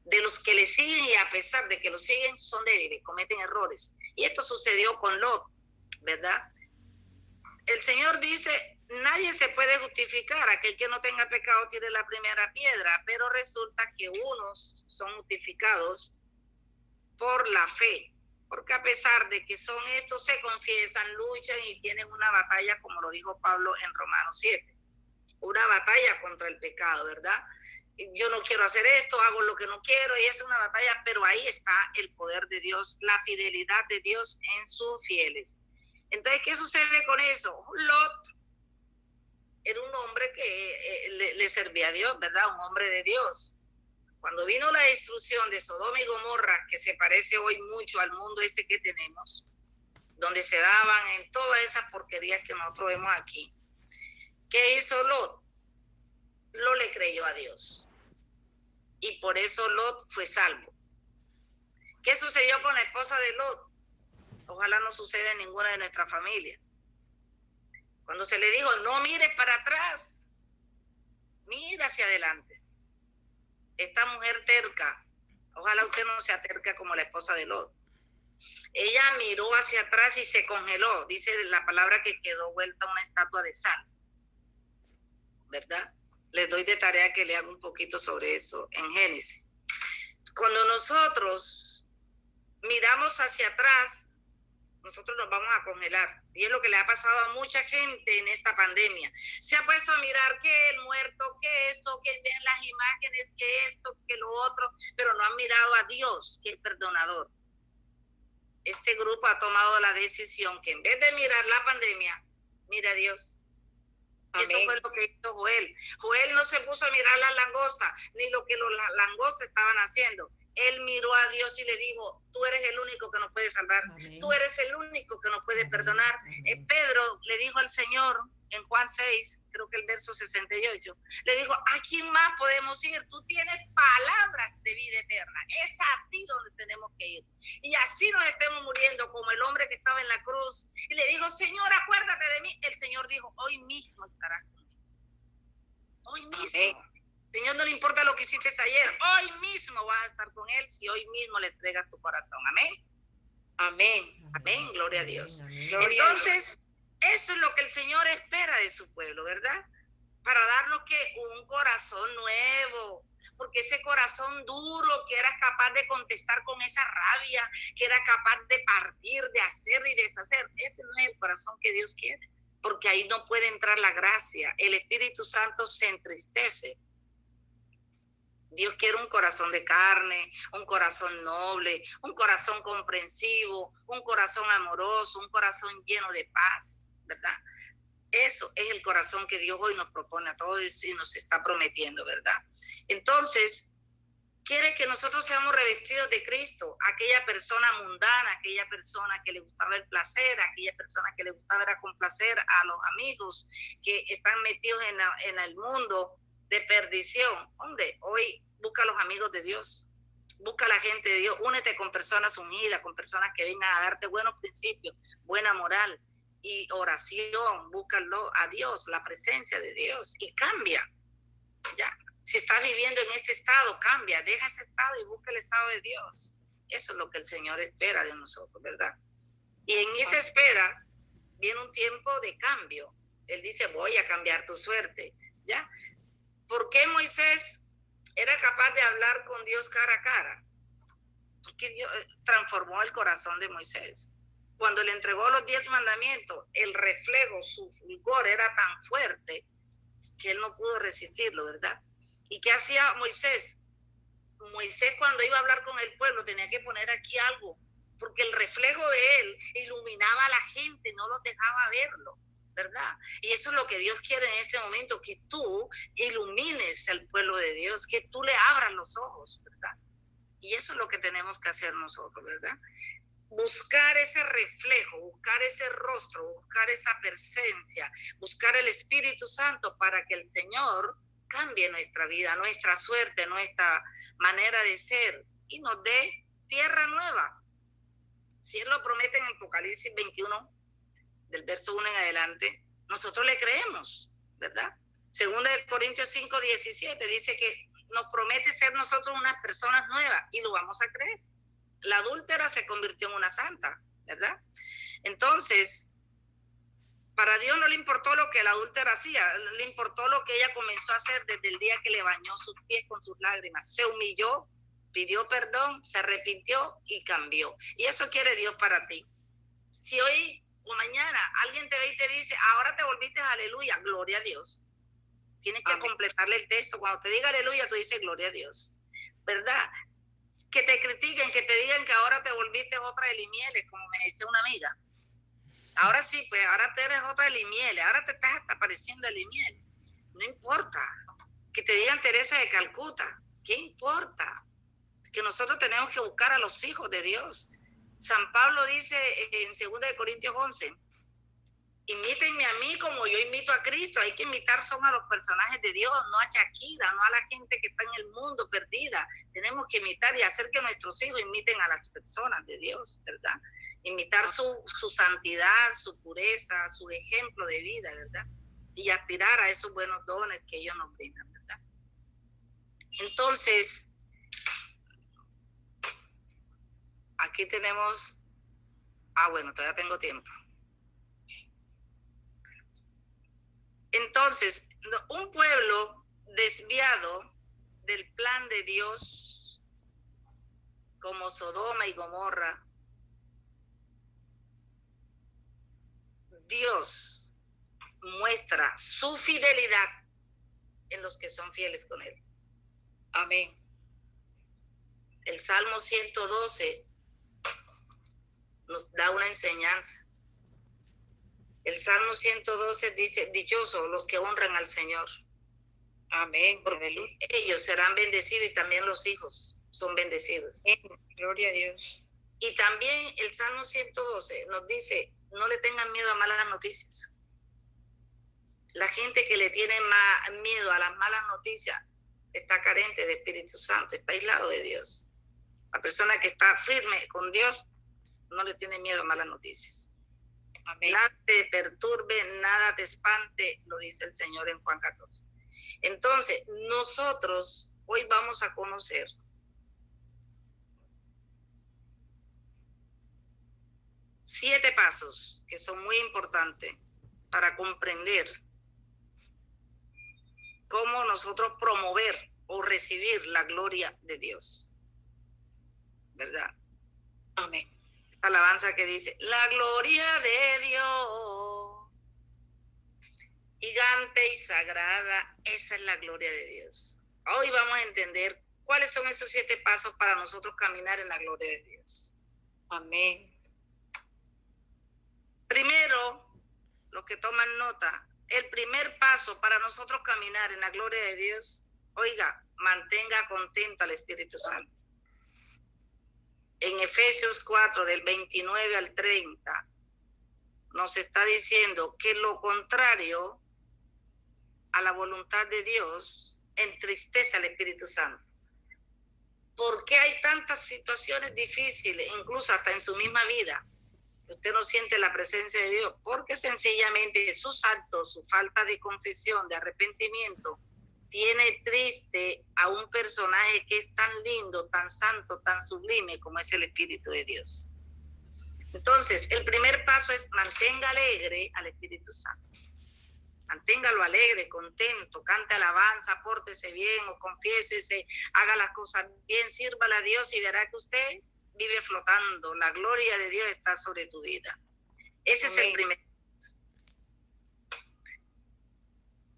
de los que le siguen y a pesar de que lo siguen son débiles, cometen errores. Y esto sucedió con Lot, ¿verdad? El Señor dice, nadie se puede justificar, aquel que no tenga pecado tire la primera piedra, pero resulta que unos son justificados por la fe, porque a pesar de que son estos, se confiesan, luchan y tienen una batalla, como lo dijo Pablo en Romanos 7, una batalla contra el pecado, ¿verdad? Yo no quiero hacer esto, hago lo que no quiero, y es una batalla, pero ahí está el poder de Dios, la fidelidad de Dios en sus fieles. Entonces, ¿qué sucede con eso? Lot era un hombre que le servía a Dios, ¿verdad? Un hombre de Dios. Cuando vino la destrucción de Sodoma y Gomorra, que se parece hoy mucho al mundo este que tenemos, donde se daban en todas esas porquerías que nosotros vemos aquí, ¿qué hizo Lot? Lot le creyó a Dios. Y por eso Lot fue salvo. ¿Qué sucedió con la esposa de Lot? Ojalá no suceda en ninguna de nuestras familias. Cuando se le dijo, no mires para atrás, mira hacia adelante. Esta mujer terca, ojalá usted no sea terca como la esposa de Lot. Ella miró hacia atrás y se congeló. Dice la palabra que quedó vuelta una estatua de sal, ¿verdad? Les doy de tarea que lean un poquito sobre eso en Génesis. Cuando nosotros miramos hacia atrás, nosotros nos vamos a congelar. Y es lo que le ha pasado a mucha gente en esta pandemia. Se ha puesto a mirar que el muerto, que esto, que ven las imágenes, que esto, que lo otro, pero no han mirado a Dios, que es perdonador. Este grupo ha tomado la decisión que en vez de mirar la pandemia, mira a Dios. Amén. Eso fue lo que hizo Joel. Joel no se puso a mirar las langostas, ni lo que los langostas estaban haciendo. Él miró a Dios y le dijo, tú eres el único que nos puede salvar. Amén. Tú eres el único que nos puede Amén. Perdonar. Amén. Pedro le dijo al Señor en Juan 6, creo que el verso 68, le dijo, ¿a quién más podemos ir? Tú tienes palabras de vida eterna. Es a ti donde tenemos que ir. Y así nos estemos muriendo como el hombre que estaba en la cruz. Y le dijo, Señor, acuérdate de mí. El Señor dijo, hoy mismo estarás conmigo. Hoy mismo. Amén. Señor, no le importa lo que hiciste ayer. Hoy mismo vas a estar con Él si hoy mismo le entregas tu corazón. Amén. Amén. Amén. Gloria a Dios. Amén. Entonces, eso es lo que el Señor espera de su pueblo, ¿verdad? Para darnos que un corazón nuevo, porque ese corazón duro que era capaz de contestar con esa rabia, que era capaz de partir, de hacer y deshacer, ese no es el corazón que Dios quiere, porque ahí no puede entrar la gracia. El Espíritu Santo se entristece. Dios quiere un corazón de carne, un corazón noble, un corazón comprensivo, un corazón amoroso, un corazón lleno de paz, ¿verdad? Eso es el corazón que Dios hoy nos propone a todos y nos está prometiendo, ¿verdad? Entonces, quiere que nosotros seamos revestidos de Cristo, aquella persona mundana, aquella persona que le gustaba el placer, aquella persona que le gustaba era complacer a los amigos que están metidos en el mundo de perdición. Hombre, hoy busca a los amigos de Dios, busca a la gente de Dios, únete con personas unidas, con personas que vengan a darte buenos principios, buena moral y oración, búscalo a Dios, la presencia de Dios y cambia, ya. Si estás viviendo en este estado, cambia, deja ese estado y busca el estado de Dios. Eso es lo que el Señor espera de nosotros, ¿verdad? Y en esa espera viene un tiempo de cambio. Él dice, voy a cambiar tu suerte, ¿ya? ¿Por qué Moisés era capaz de hablar con Dios cara a cara? Porque Dios transformó el corazón de Moisés. Cuando le entregó los 10 mandamientos, el reflejo, su fulgor era tan fuerte que él no pudo resistirlo, ¿verdad? ¿Y qué hacía Moisés? Moisés cuando iba a hablar con el pueblo tenía que poner aquí algo, porque el reflejo de él iluminaba a la gente, no los dejaba verlo, ¿verdad? Y eso es lo que Dios quiere en este momento, que tú ilumines al pueblo de Dios, que tú le abras los ojos, ¿verdad? Y eso es lo que tenemos que hacer nosotros, ¿verdad? Buscar ese reflejo, buscar ese rostro, buscar esa presencia, buscar el Espíritu Santo para que el Señor cambie nuestra vida, nuestra suerte, nuestra manera de ser y nos dé tierra nueva. Si Él lo promete en Apocalipsis 21, del verso 1 en adelante, nosotros le creemos, ¿verdad? Segunda de Corintios 5, 17 dice que nos promete ser nosotros unas personas nuevas y lo vamos a creer. La adúltera se convirtió en una santa, ¿verdad? Entonces, para Dios no le importó lo que la adúltera hacía, le importó lo que ella comenzó a hacer desde el día que le bañó sus pies con sus lágrimas. Se humilló, pidió perdón, se arrepintió y cambió. Y eso quiere Dios para ti. Si hoy o mañana alguien te ve y te dice, ahora te volviste aleluya, gloria a Dios. Tienes que completarle el texto. Cuando te diga aleluya, tú dices gloria a Dios, ¿verdad? Que te critiquen, que te digan que ahora te volviste otra de Limiele, como me dice una amiga. Ahora sí, pues ahora te eres otra de Limiele, ahora te estás hasta pareciendo a Limiele. No importa. Que te digan Teresa de Calcuta, ¿qué importa? Que nosotros tenemos que buscar a los hijos de Dios. San Pablo dice en 2 de Corintios 11, imítenme a mí como yo imito a Cristo. Hay que imitar son a los personajes de Dios, no a Shakira, no a la gente que está en el mundo perdida. Tenemos que imitar y hacer que nuestros hijos imiten a las personas de Dios, ¿verdad? Imitar su santidad, su pureza, su ejemplo de vida, ¿verdad? Y aspirar a esos buenos dones que ellos nos brindan, ¿verdad? Entonces, aquí tenemos, bueno, todavía tengo tiempo. Entonces, un pueblo desviado del plan de Dios como Sodoma y Gomorra, Dios muestra su fidelidad en los que son fieles con Él. Amén. El Salmo 112 nos da una enseñanza. El Salmo 112 dice, dichosos los que honran al Señor. Amén. Porque ellos serán bendecidos y también los hijos son bendecidos. Gloria a Dios. Y también el Salmo 112 nos dice, no le tengan miedo a malas noticias. La gente que le tiene miedo a las malas noticias está carente de Espíritu Santo, está aislado de Dios. La persona que está firme con Dios no le tiene miedo a malas noticias. Amén. Nada te perturbe, nada te espante, lo dice el Señor en Juan 14. Entonces, nosotros hoy vamos a conocer siete pasos que son muy importantes para comprender cómo nosotros promover o recibir la gloria de Dios. ¿Verdad? Amén. Esta alabanza que dice, la gloria de Dios, gigante y sagrada, esa es la gloria de Dios. Hoy vamos a entender cuáles son esos siete pasos para nosotros caminar en la gloria de Dios. Amén. Primero, los que toman nota, el primer paso para nosotros caminar en la gloria de Dios, oiga, mantenga contento al Espíritu Santo. En Efesios 4, del 29 al 30, nos está diciendo que lo contrario a la voluntad de Dios entristece al Espíritu Santo. ¿Por qué hay tantas situaciones difíciles, incluso hasta en su misma vida, que usted no siente la presencia de Dios? Porque sencillamente sus actos, su falta de confesión, de arrepentimiento, tiene triste a un personaje que es tan lindo, tan santo, tan sublime como es el Espíritu de Dios. Entonces, el primer paso es mantenga alegre al Espíritu Santo. Manténgalo alegre, contento, cante alabanza, pórtese bien o confiésese, haga las cosas bien, sírvale a Dios y verá que usted vive flotando. La gloria de Dios está sobre tu vida. Ese es el primer paso.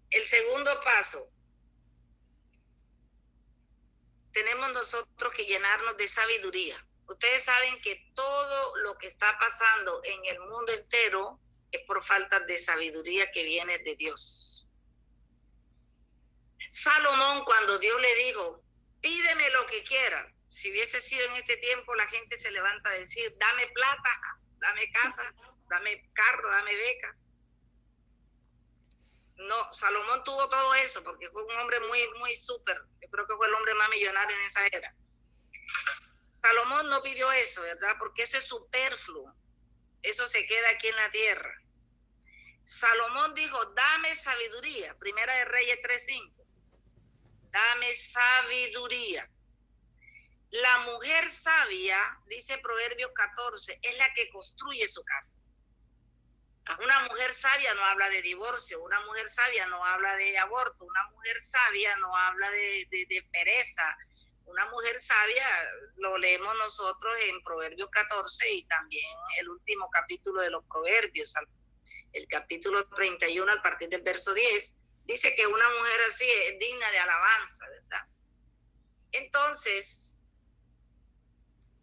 El segundo paso, tenemos nosotros que llenarnos de sabiduría. Ustedes saben que todo lo que está pasando en el mundo entero es por falta de sabiduría que viene de Dios. Salomón, cuando Dios le dijo, pídeme lo que quieras, si hubiese sido en este tiempo, la gente se levanta a decir, dame plata, dame casa, dame carro, dame beca. No, Salomón tuvo todo eso porque fue un hombre muy súper. Yo creo que fue el hombre más millonario en esa era. Salomón no pidió eso, ¿verdad? Porque eso es superfluo. Eso se queda aquí en la tierra. Salomón dijo, dame sabiduría. Primera de Reyes 3:5. Dame sabiduría. La mujer sabia, dice Proverbios 14, es la que construye su casa. Una mujer sabia no habla de divorcio, una mujer sabia no habla de aborto, una mujer sabia no habla de pereza. Una mujer sabia lo leemos nosotros en Proverbios 14 y también el último capítulo de los Proverbios, el capítulo 31 a partir del verso 10, dice que una mujer así es digna de alabanza, ¿verdad? Entonces,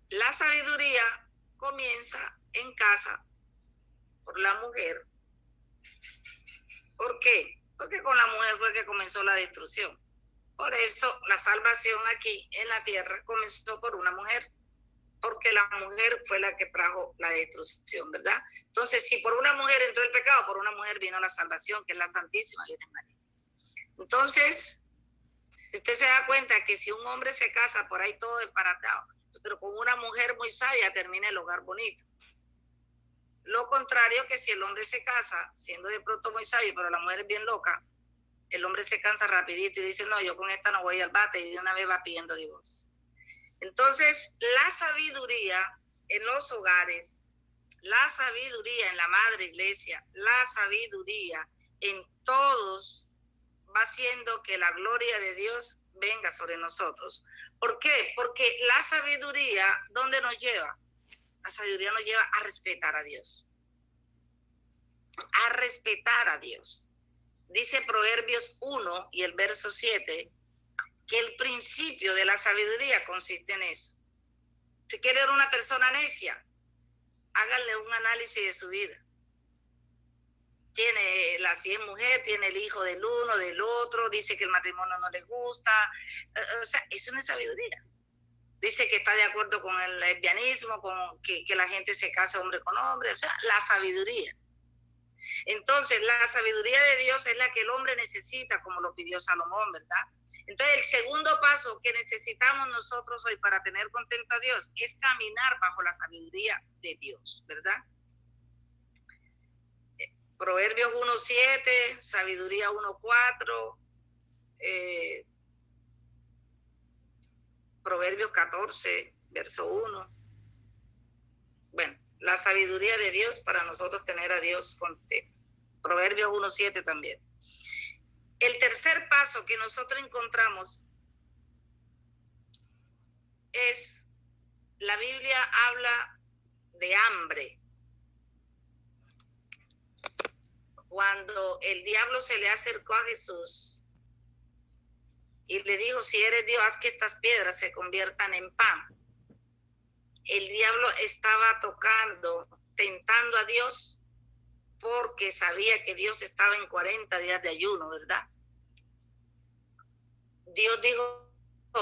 la sabiduría comienza en casa por la mujer. ¿Por qué? Porque con la mujer fue que comenzó la destrucción. Por eso la salvación aquí en la tierra comenzó por una mujer, porque la mujer fue la que trajo la destrucción, ¿verdad? Entonces, si por una mujer entró el pecado, por una mujer vino la salvación, que es la Santísima Virgen María. Entonces, si usted se da cuenta que si un hombre se casa por ahí todo desbaratado, pero con una mujer muy sabia termina el hogar bonito. Lo contrario que si el hombre se casa, siendo de pronto muy sabio, pero la mujer es bien loca, el hombre se cansa rapidito y dice, no, yo con esta no voy al bate, y de una vez va pidiendo divorcio. Entonces, la sabiduría en los hogares, la sabiduría en la madre iglesia, la sabiduría en todos va haciendo que la gloria de Dios venga sobre nosotros. ¿Por qué? Porque la sabiduría, ¿dónde nos lleva? La sabiduría nos lleva a respetar a Dios. A respetar a Dios. Dice Proverbios 1 y el verso 7 que el principio de la sabiduría consiste en eso. Si quiere ser una persona necia, háganle un análisis de su vida. Si es mujer, tiene el hijo del uno, del otro, dice que el matrimonio no le gusta. O sea, eso no es sabiduría. Dice que está de acuerdo con el lesbianismo, con que la gente se casa hombre con hombre. O sea, la sabiduría. Entonces, la sabiduría de Dios es la que el hombre necesita, como lo pidió Salomón, ¿verdad? Entonces, el segundo paso que necesitamos nosotros hoy para tener contento a Dios es caminar bajo la sabiduría de Dios, ¿verdad? Proverbios 1:7, sabiduría 1:4, Proverbios 14, verso 1. Bueno, la sabiduría de Dios para nosotros tener a Dios contento. Proverbios 1:7 también. El tercer paso que nosotros encontramos es, la Biblia habla de hambre. Cuando el diablo se le acercó a Jesús y le dijo, si eres Dios, haz que estas piedras se conviertan en pan. El diablo estaba tentando a Dios, porque sabía que Dios estaba en 40 días de ayuno, ¿verdad? Dios dijo,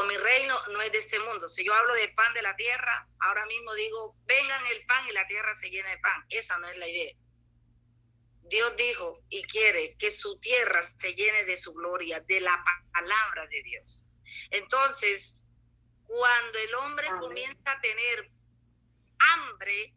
mi reino no es de este mundo. Si yo hablo de pan de la tierra, ahora mismo digo, vengan el pan y la tierra se llena de pan. Esa no es la idea. Dios dijo y quiere que su tierra se llene de su gloria, de la palabra de Dios. Entonces, cuando el hombre comienza a tener hambre,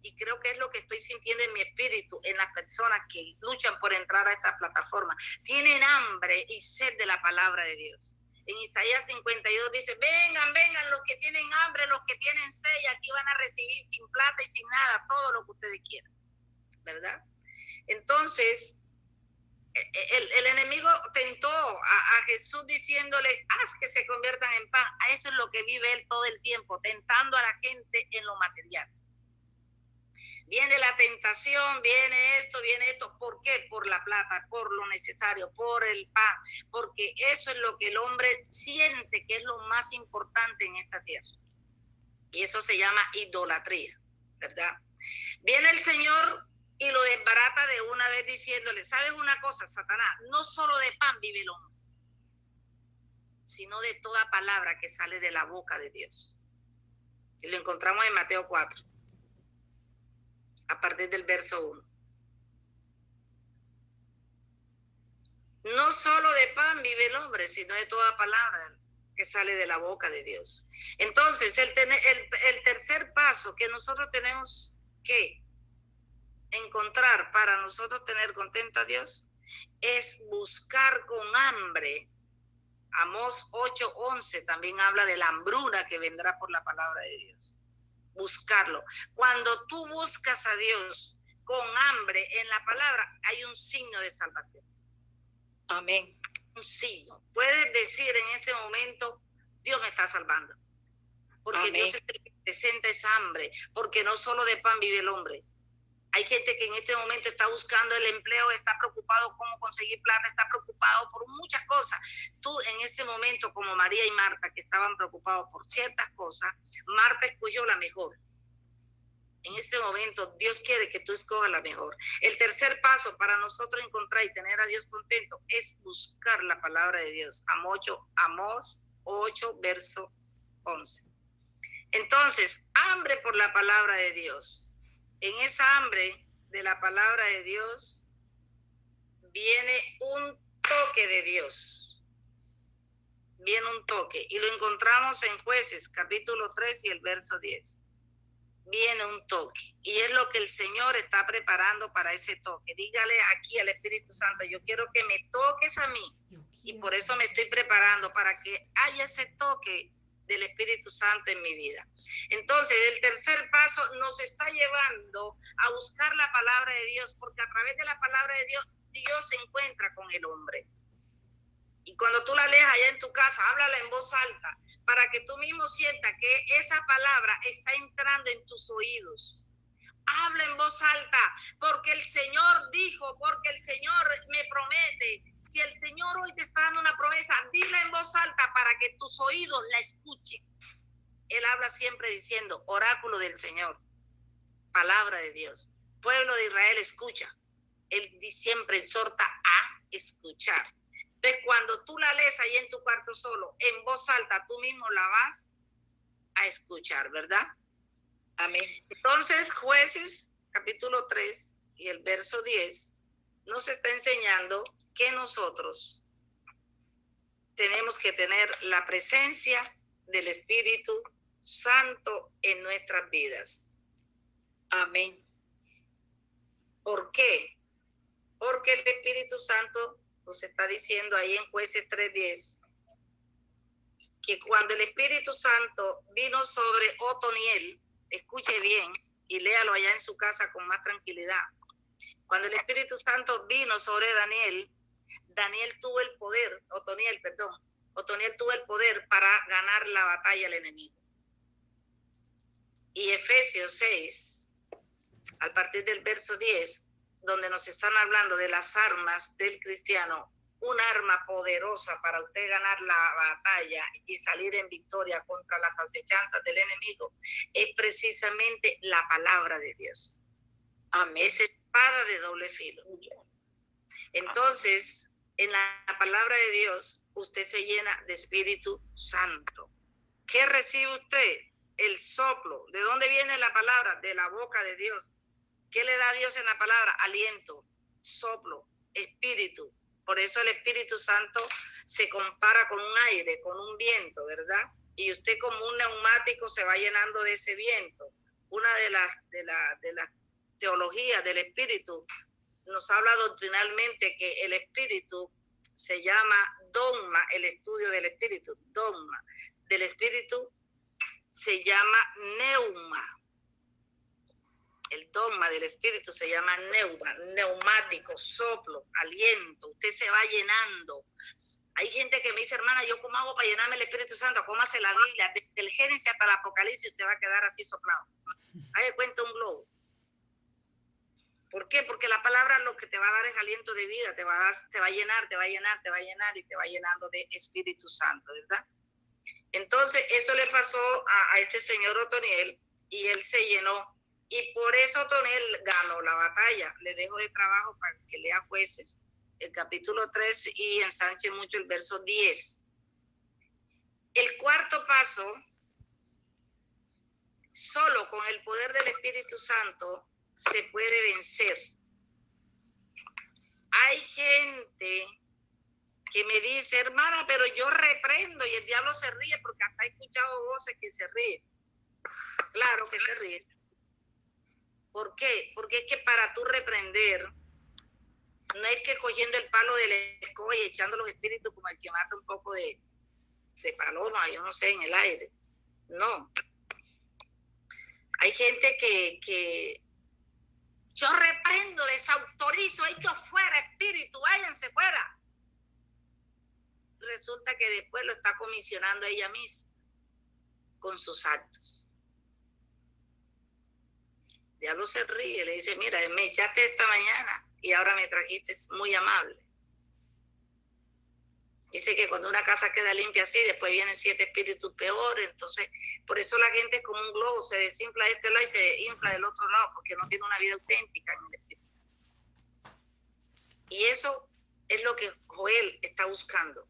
y creo que es lo que estoy sintiendo en mi espíritu, en las personas que luchan por entrar a esta plataforma, tienen hambre y sed de la palabra de Dios. En Isaías 52 dice, vengan, vengan los que tienen hambre, los que tienen sed, y aquí van a recibir sin plata y sin nada, todo lo que ustedes quieran, ¿verdad? Entonces, el enemigo tentó a Jesús diciéndole, haz que se conviertan en pan. A eso es lo que vive él todo el tiempo, tentando a la gente en lo material. Viene la tentación, viene esto. ¿Por qué? Por la plata, por lo necesario, por el pan, porque eso es lo que el hombre siente que es lo más importante en esta tierra. Y eso se llama idolatría, ¿verdad? Viene el Señor y lo desbarata de una vez diciéndole, ¿sabes una cosa, Satanás? No solo de pan vive el hombre, sino de toda palabra que sale de la boca de Dios. Y lo encontramos en Mateo 4, a partir del verso 1. No solo de pan vive el hombre, sino de toda palabra que sale de la boca de Dios. Entonces, el tercer paso que nosotros tenemos que encontrar para nosotros tener contento a Dios es buscar con hambre. Amós 8:11 también habla de la hambruna que vendrá por la palabra de Dios. Buscarlo. Cuando tú buscas a Dios con hambre en la palabra, hay un signo de salvación. Amén. Un signo. Puedes decir en este momento, Dios me está salvando. Porque Amén. Dios es el que presenta esa hambre. Porque no solo de pan vive el hombre. Hay gente que en este momento está buscando el empleo, está preocupado cómo conseguir plata, está preocupado por muchas cosas. Tú en este momento, como María y Marta, que estaban preocupados por ciertas cosas, Marta escogió la mejor. En este momento, Dios quiere que tú escojas la mejor. El tercer paso para nosotros encontrar y tener a Dios contento es buscar la palabra de Dios. Amós 8, verso 11. Entonces, hambre por la palabra de Dios. En esa hambre de la palabra de Dios viene un toque de Dios. Viene un toque. Y lo encontramos en Jueces, capítulo 3 y el verso 10. Viene un toque. Y es lo que el Señor está preparando para ese toque. Dígale aquí al Espíritu Santo, yo quiero que me toques a mí. Y por eso me estoy preparando, para que haya ese toque del Espíritu Santo en mi vida. Entonces, el tercer paso nos está llevando a buscar la palabra de Dios, porque a través de la palabra de Dios, Dios se encuentra con el hombre. Y cuando tú la lees allá en tu casa, háblala en voz alta, para que tú mismo sientas que esa palabra está entrando en tus oídos. Habla en voz alta, porque el Señor dijo, porque el Señor me promete. Si el Señor hoy te está dando una promesa, dila en voz alta para que tus oídos la escuchen. Él habla siempre diciendo, oráculo del Señor, palabra de Dios. Pueblo de Israel, escucha. Él siempre exhorta a escuchar. Entonces, cuando tú la lees ahí en tu cuarto solo, en voz alta, tú mismo la vas a escuchar, ¿verdad? Amén. Entonces, Jueces, capítulo 3 y el verso 10, nos está enseñando que nosotros tenemos que tener la presencia del Espíritu Santo en nuestras vidas. Amén. ¿Por qué? Porque el Espíritu Santo nos está diciendo ahí en Jueces 3:10 que cuando el Espíritu Santo vino sobre Otoniel, escuche bien y léalo allá en su casa con más tranquilidad. Cuando el Espíritu Santo vino sobre Daniel, Daniel tuvo el poder, Otoniel tuvo el poder para ganar la batalla al enemigo. Y Efesios 6, a partir del verso 10, donde nos están hablando de las armas del cristiano, un arma poderosa para usted ganar la batalla y salir en victoria contra las acechanzas del enemigo, es precisamente la palabra de Dios. Amén. Es espada de doble filo. Entonces, en la palabra de Dios, usted se llena de Espíritu Santo. ¿Qué recibe usted? El soplo. ¿De dónde viene la palabra? De la boca de Dios. ¿Qué le da Dios en la palabra? Aliento, soplo, espíritu. Por eso el Espíritu Santo se compara con un aire, con un viento, ¿verdad? Y usted como un neumático se va llenando de ese viento. Una de las teologías del Espíritu nos habla doctrinalmente que el Espíritu se llama dogma, el estudio del Espíritu, dogma. Del Espíritu se llama neuma. El dogma del Espíritu se llama neuma, neumático, soplo, aliento. Usted se va llenando. Hay gente que me dice, hermana, ¿yo cómo hago para llenarme el Espíritu Santo? Cómase la Biblia, desde el Génesis hasta el Apocalipsis, usted va a quedar así soplado. Ahí de cuenta un globo. ¿Por qué? Porque la palabra lo que te va a dar es aliento de vida, te va a llenar, te va a llenar, te va a llenar y te va llenando de Espíritu Santo, ¿verdad? Entonces, eso le pasó a este señor Otoniel y él se llenó. Y por eso Otoniel ganó la batalla. Le dejo de trabajo para que lea Jueces, el capítulo 3 y ensanche mucho el verso 10. El cuarto paso, solo con el poder del Espíritu Santo se puede vencer. Hay gente que me dice, hermana, pero yo reprendo y el diablo se ríe porque hasta he escuchado voces que se ríen. Claro que se ríe. ¿Por qué? Porque es que para tú reprender, no es que cogiendo el palo de la escoba y echando los espíritus como el que mata un poco de paloma, yo no sé, en el aire. No. Hay gente que yo reprendo, desautorizo, echo fuera espíritu, váyanse fuera. Resulta que después lo está comisionando ella misma con sus actos. El diablo se ríe, le dice, mira, me echaste esta mañana y ahora me trajiste muy amable. Dice que cuando una casa queda limpia así, después vienen 7 espíritus peores. Entonces, por eso la gente es como un globo, se desinfla de este lado y se infla del otro lado, porque no tiene una vida auténtica en el espíritu. Y eso es lo que Joel está buscando.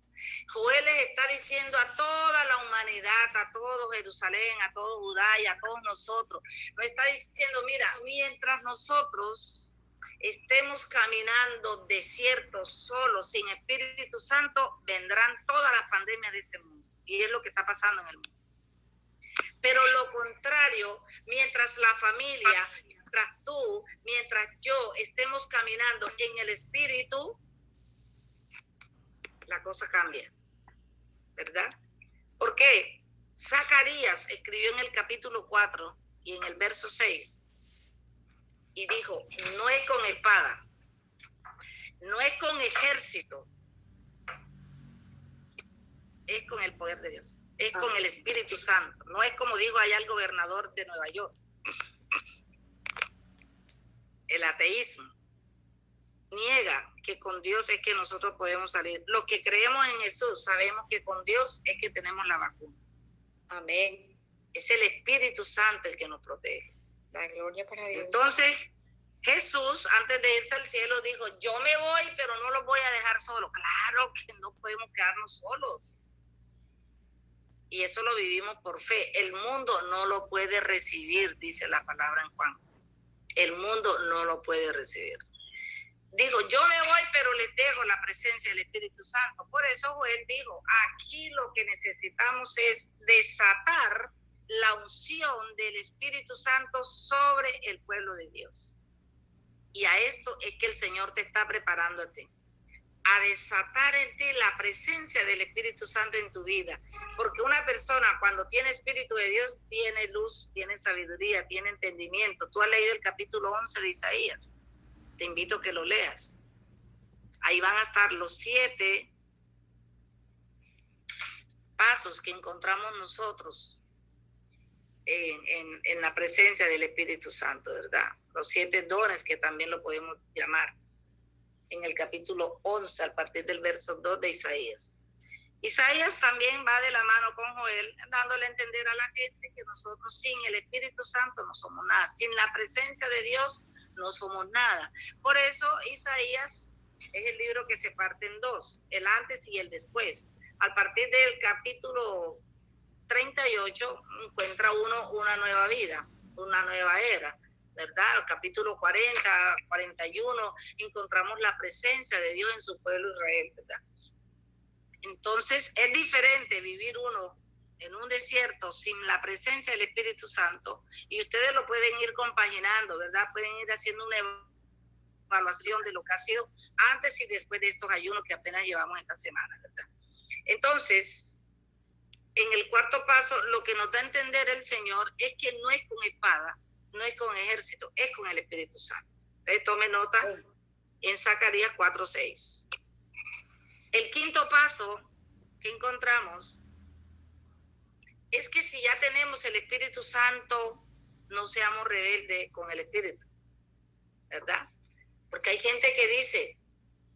Joel les está diciendo a toda la humanidad, a todo Jerusalén, a todo Judá y a todos nosotros, nos está diciendo, mira, mientras nosotros estemos caminando desiertos, solos, sin Espíritu Santo, vendrán todas las pandemias de este mundo. Y es lo que está pasando en el mundo. Pero lo contrario, mientras la familia, mientras tú, mientras yo estemos caminando en el Espíritu, la cosa cambia, ¿verdad? ¿Por qué? Zacarías escribió en el capítulo 4 y en el verso 6 y dijo, no es con espada, no es con ejército, es con el poder de Dios, es con el Espíritu Santo. No es como dijo allá el gobernador de Nueva York. El ateísmo niega que con Dios es que nosotros podemos salir. Los que creemos en Jesús sabemos que con Dios es que tenemos la vacuna. Amén. Es el Espíritu Santo el que nos protege. La gloria para Dios. Entonces, Jesús, antes de irse al cielo, dijo, yo me voy, pero no los voy a dejar solos. Claro que no podemos quedarnos solos. Y eso lo vivimos por fe. El mundo no lo puede recibir, dice la palabra en Juan. El mundo no lo puede recibir. Digo, yo me voy, pero les dejo la presencia del Espíritu Santo. Por eso Joel dijo, aquí lo que necesitamos es desatar la unción del Espíritu Santo sobre el pueblo de Dios. Y a esto es que el Señor te está preparando a ti. A desatar en ti la presencia del Espíritu Santo en tu vida. Porque una persona cuando tiene Espíritu de Dios tiene luz, tiene sabiduría, tiene entendimiento. Tú has leído el capítulo 11 de Isaías. Te invito a que lo leas. Ahí van a estar los 7 pasos que encontramos nosotros en la presencia del Espíritu Santo, ¿verdad? Los 7 dones que también lo podemos llamar. En el capítulo 11, a partir del verso 2 de Isaías. Isaías también va de la mano con Joel, dándole a entender a la gente que nosotros sin el Espíritu Santo no somos nada, sin la presencia de Dios no somos nada. Por eso Isaías es el libro que se parte en 2, el antes y el después. Al partir del capítulo 38 encuentra uno una nueva vida, una nueva era, ¿verdad? El capítulo 40, 41, encontramos la presencia de Dios en su pueblo Israel, ¿verdad? Entonces es diferente vivir uno en un desierto sin la presencia del Espíritu Santo, y ustedes lo pueden ir compaginando, ¿verdad? Pueden ir haciendo una evaluación de lo que ha sido antes y después de estos ayunos que apenas llevamos esta semana, ¿verdad? Entonces, en el cuarto paso, lo que nos da a entender el Señor es que no es con espada, no es con ejército, es con el Espíritu Santo. Entonces tome nota en Zacarías 4:6. El quinto paso que encontramos es que si ya tenemos el Espíritu Santo, no seamos rebeldes con el Espíritu, ¿verdad? Porque hay gente que dice,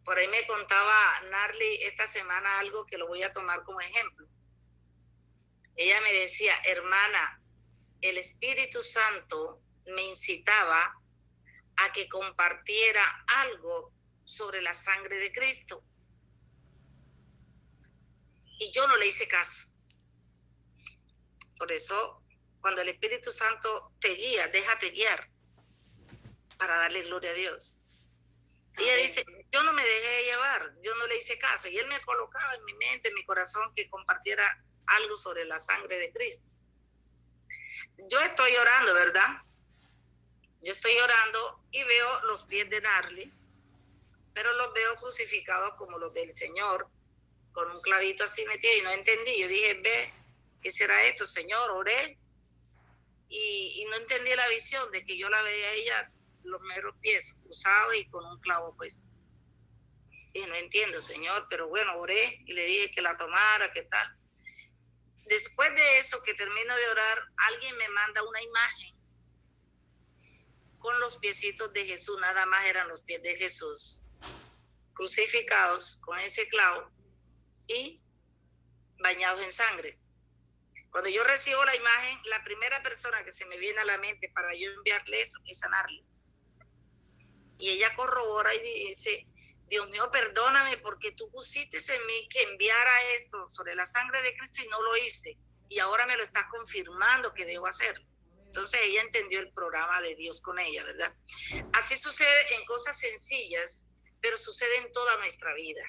por ahí me contaba Narly esta semana algo que lo voy a tomar como ejemplo. Ella me decía, hermana, el Espíritu Santo me incitaba a que compartiera algo sobre la sangre de Cristo. Y yo no le hice caso. Por eso, cuando el Espíritu Santo te guía, déjate guiar para darle gloria a Dios. Y ella dice, yo no me dejé llevar, yo no le hice caso. Y él me colocaba en mi mente, en mi corazón, que compartiera algo sobre la sangre de Cristo. Yo estoy orando, ¿verdad? Yo estoy orando y veo los pies de Narly, pero los veo crucificados como los del Señor, con un clavito así metido, y no entendí. Yo dije, ve, ¿qué será esto, Señor? Oré y no entendí la visión de que yo la veía a ella, los meros pies cruzados y con un clavo puesto. Dije, no entiendo, Señor, pero bueno, oré y le dije que la tomara, ¿qué tal? Después de eso, que termino de orar, alguien me manda una imagen con los piecitos de Jesús, nada más eran los pies de Jesús, crucificados con ese clavo y bañados en sangre. Cuando yo recibo la imagen, la primera persona que se me viene a la mente para yo enviarle eso es sanarle. Y ella corrobora y dice, Dios mío, perdóname porque tú pusiste en mí que enviara eso sobre la sangre de Cristo y no lo hice. Y ahora me lo estás confirmando que debo hacerlo. Entonces ella entendió el programa de Dios con ella, ¿verdad? Así sucede en cosas sencillas, pero sucede en toda nuestra vida.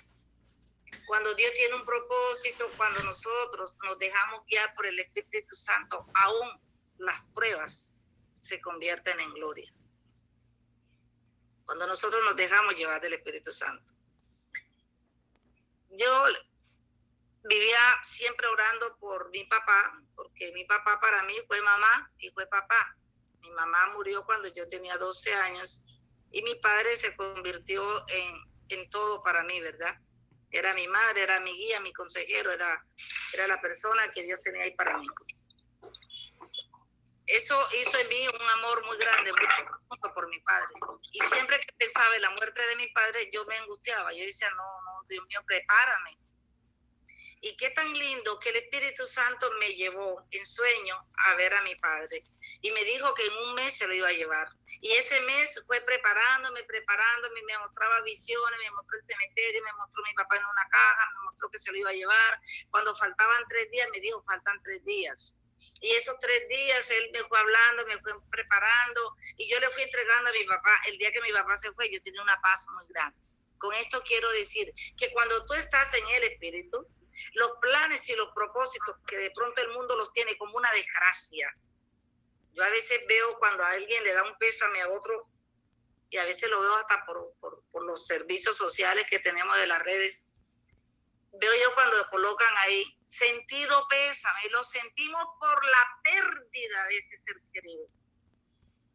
Cuando Dios tiene un propósito, cuando nosotros nos dejamos guiar por el Espíritu Santo, aún las pruebas se convierten en gloria. Cuando nosotros nos dejamos llevar del Espíritu Santo. Yo vivía siempre orando por mi papá, porque mi papá para mí fue mamá y fue papá. Mi mamá murió cuando yo tenía 12 años y mi padre se convirtió en todo para mí, ¿verdad? Era mi madre, era mi guía, mi consejero, era la persona que Dios tenía ahí para mí. Eso hizo en mí un amor muy grande, muy profundo por mi padre. Y siempre que pensaba en la muerte de mi padre, yo me angustiaba. Yo decía, no, Dios mío, prepárame. Y qué tan lindo que el Espíritu Santo me llevó en sueño a ver a mi padre. Y me dijo que en un mes se lo iba a llevar. Y ese mes fue preparándome, me mostraba visiones, me mostró el cementerio, me mostró mi papá en una caja, me mostró que se lo iba a llevar. Cuando faltaban 3 días, me dijo, faltan 3 días. Y esos 3 días él me fue hablando, me fue preparando y yo le fui entregando a mi papá. El día que mi papá se fue, yo tenía una paz muy grande. Con esto quiero decir que cuando tú estás en el Espíritu, los planes y los propósitos que de pronto el mundo los tiene como una desgracia. Yo a veces veo cuando a alguien le da un pésame a otro, y a veces lo veo hasta por los servicios sociales que tenemos de las redes. Veo yo cuando colocan ahí sentido pésame, y lo sentimos por la pérdida de ese ser querido.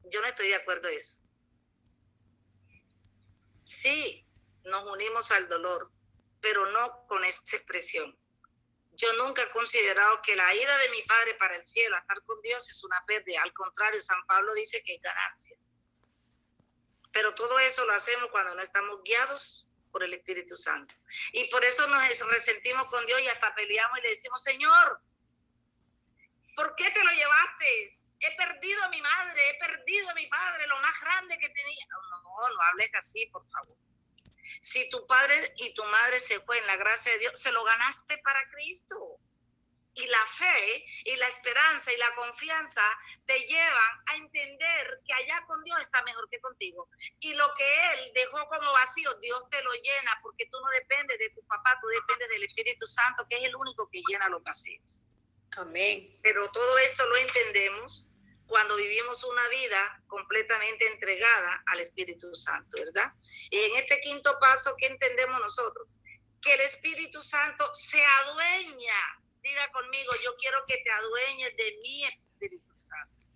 Yo no estoy de acuerdo en eso. Sí, nos unimos al dolor, pero no con esa expresión. Yo nunca he considerado que la ida de mi padre para el cielo, a estar con Dios, es una pérdida. Al contrario, San Pablo dice que es ganancia. Pero todo eso lo hacemos cuando no estamos guiados por el Espíritu Santo. Y por eso nos resentimos con Dios y hasta peleamos y le decimos, Señor, ¿por qué te lo llevaste? He perdido a mi madre, he perdido a mi padre, lo más grande que tenía. No hables así, por favor. Si tu padre y tu madre se fue en la gracia de Dios, se lo ganaste para Cristo. Y la fe y la esperanza y la confianza te llevan a entender que allá con Dios está mejor que contigo. Y lo que Él dejó como vacío, Dios te lo llena, porque tú no dependes de tu papá, tú dependes del Espíritu Santo, que es el único que llena los vacíos. Amén. Pero todo esto lo entendemos cuando vivimos una vida completamente entregada al Espíritu Santo, ¿verdad? Y en este quinto paso, ¿qué entendemos nosotros? Que el Espíritu Santo se adueña. Diga conmigo, yo quiero que te adueñes de mi Espíritu Santo.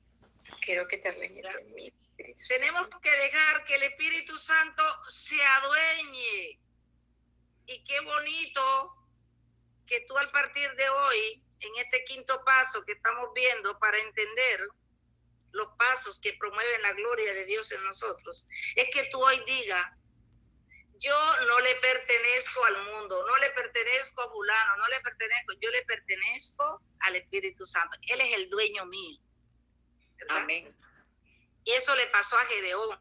Quiero que te adueñes de mi Espíritu Santo. Tenemos que dejar que el Espíritu Santo se adueñe. Y qué bonito que tú al partir de hoy, en este quinto paso que estamos viendo para entender los pasos que promueven la gloria de Dios en nosotros, es que tú hoy digas, yo no le pertenezco al mundo, no le pertenezco a fulano, no le pertenezco, yo le pertenezco al Espíritu Santo. Él es el dueño mío, ¿verdad? Amén. Y eso le pasó a Gedeón.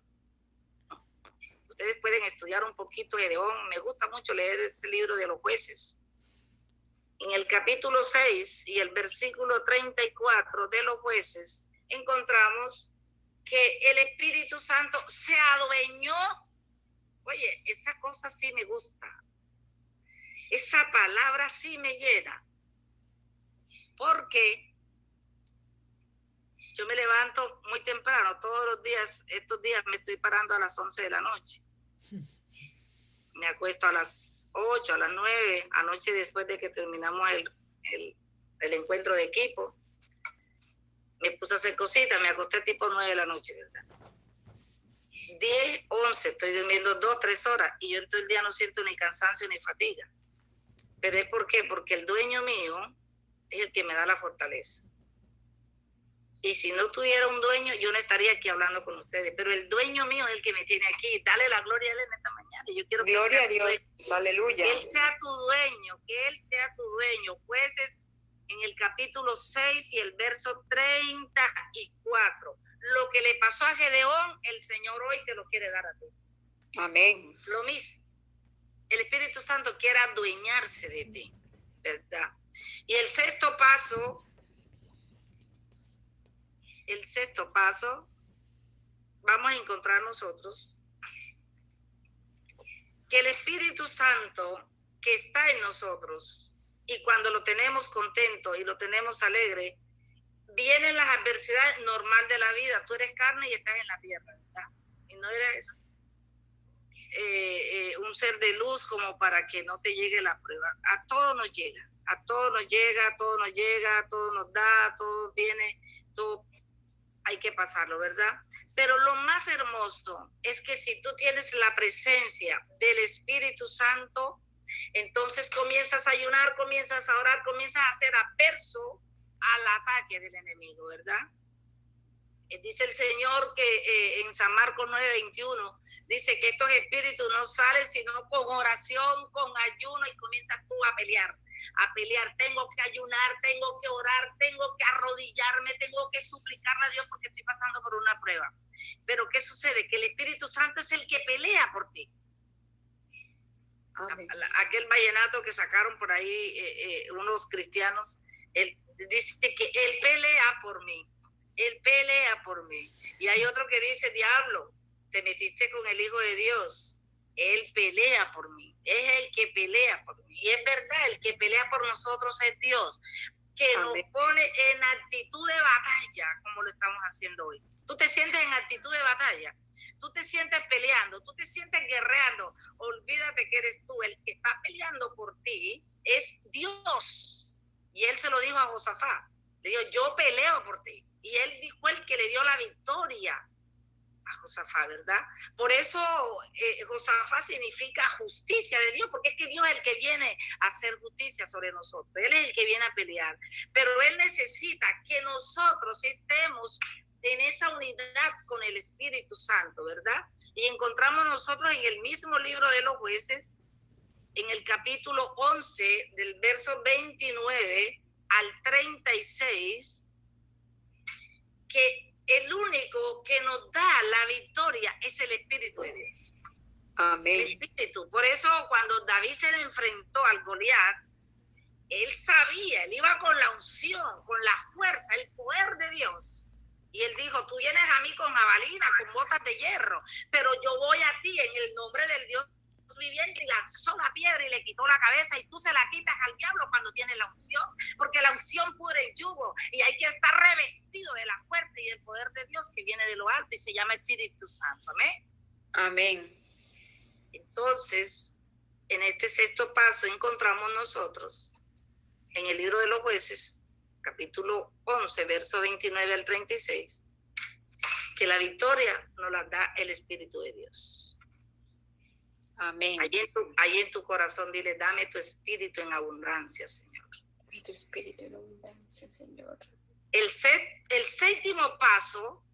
Ustedes pueden estudiar un poquito Gedeón. Me gusta mucho leer ese libro de los jueces. En el capítulo 6 y el versículo 34 de los jueces encontramos que el Espíritu Santo se adueñó. Oye, esa cosa sí me gusta. Esa palabra sí me llena. Porque yo me levanto muy temprano, todos los días, estos días me estoy parando a las 11 de la noche. Me acuesto a las 8, a las 9, anoche después de que terminamos el encuentro de equipo. Me puse a hacer cositas, me acosté tipo 9 de la noche, ¿verdad? 10, 11, estoy durmiendo 2, 3 horas y yo en todo el día no siento ni cansancio ni fatiga. ¿Pero es por qué? Porque el dueño mío es el que me da la fortaleza. Y si no tuviera un dueño, yo no estaría aquí hablando con ustedes. Pero el dueño mío es el que me tiene aquí. Dale la gloria a él en esta mañana. Y yo quiero Gloria que a Dios. Aleluya. Que él sea tu dueño, que él sea tu dueño. Jueces en el capítulo 6 y el verso 34. Lo que le pasó a Gedeón, el Señor hoy te lo quiere dar a ti. Amén. Lo mismo. El Espíritu Santo quiere adueñarse de ti, ¿verdad? Y el sexto paso, vamos a encontrar nosotros que el Espíritu Santo que está en nosotros, y cuando lo tenemos contento y lo tenemos alegre, vienen las adversidades normal de la vida. Tú eres carne y estás en la tierra, ¿verdad? Y no eres un ser de luz como para que no te llegue la prueba. A todos nos llega, a todos nos llega, a todos nos llega, a todos nos da, a todos viene, todo hay que pasarlo, ¿verdad? Pero lo más hermoso es que si tú tienes la presencia del Espíritu Santo, entonces comienzas a ayunar, comienzas a orar, comienzas a ser adverso al ataque del enemigo, ¿verdad? Dice el Señor que en San Marcos 9:21 dice que estos espíritus no salen sino con oración, con ayuno, y comienzas tú a pelear. Tengo que ayunar, tengo que orar, tengo que arrodillarme, tengo que suplicarle a Dios porque estoy pasando por una prueba. Pero ¿qué sucede? Que el Espíritu Santo es el que pelea por ti. Aquel vallenato que sacaron por ahí unos cristianos, él dice que Él pelea por mí. Él pelea por mí. Y hay otro que dice, diablo, te metiste con el Hijo de Dios. Él pelea por mí. Es el que pelea por mí. Y es verdad, el que pelea por nosotros es Dios, que nos pone en actitud de batalla, como lo estamos haciendo hoy. Tú te sientes en actitud de batalla. Tú te sientes peleando, tú te sientes guerreando. Olvídate que eres tú. El que está peleando por ti es Dios. Y él se lo dijo a Josafat. Le dijo, yo peleo por ti. Y él dijo el que le dio la victoria a Josafat, ¿verdad? Por eso Josafat significa justicia de Dios, porque es que Dios es el que viene a hacer justicia sobre nosotros. Él es el que viene a pelear. Pero Él necesita que nosotros estemos en esa unidad con el Espíritu Santo, ¿verdad? Y encontramos nosotros en el mismo libro de los Jueces, en el capítulo 11, del verso 29 al 36, que el único que nos da la victoria es el Espíritu de Dios. Amén. El Espíritu. Por eso cuando David se le enfrentó al Goliat, él sabía, él iba con la unción, con la fuerza, el poder de Dios. Y él dijo, tú vienes a mí con jabalina, con botas de hierro, pero yo voy a ti en el nombre del Dios viviente, y lanzó la piedra y le quitó la cabeza, y tú se la quitas al diablo cuando tienes la unción, porque la unción pudre el yugo, y hay que estar revestido de la fuerza y del poder de Dios que viene de lo alto y se llama Espíritu Santo. Amén. Amén. Entonces, en este sexto paso encontramos nosotros en el libro de los Jueces, capítulo 11, verso 29 al 36, que la victoria nos la da el Espíritu de Dios. Amén. Ahí en tu corazón dile, dame tu espíritu en abundancia, Señor. Dame tu espíritu en abundancia, Señor. El séptimo paso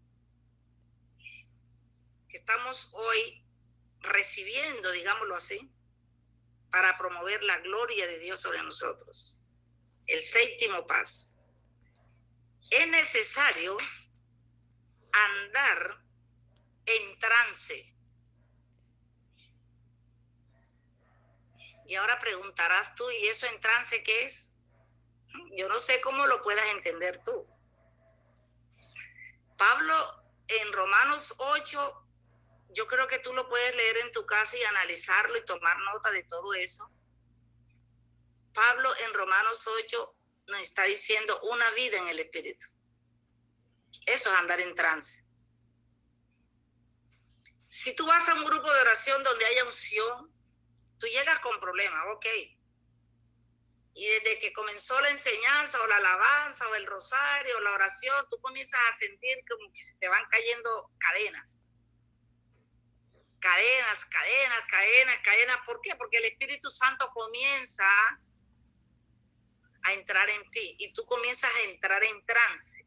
que estamos hoy recibiendo, digámoslo así, para promover la gloria de Dios sobre nosotros. El séptimo paso. Es necesario andar en trance. Y ahora preguntarás tú, ¿y eso en trance qué es? Yo no sé cómo lo puedas entender tú. Pablo en Romanos 8, yo creo que tú lo puedes leer en tu casa y analizarlo y tomar nota de todo eso. Pablo en Romanos 8 nos está diciendo una vida en el Espíritu. Eso es andar en trance. Si tú vas a un grupo de oración donde haya unción, tú llegas con problemas, ok. Y desde que comenzó la enseñanza o la alabanza o el rosario o la oración, tú comienzas a sentir como que se te van cayendo cadenas. Cadenas. ¿Por qué? Porque el Espíritu Santo comienza a entrar en ti y tú comienzas a entrar en trance.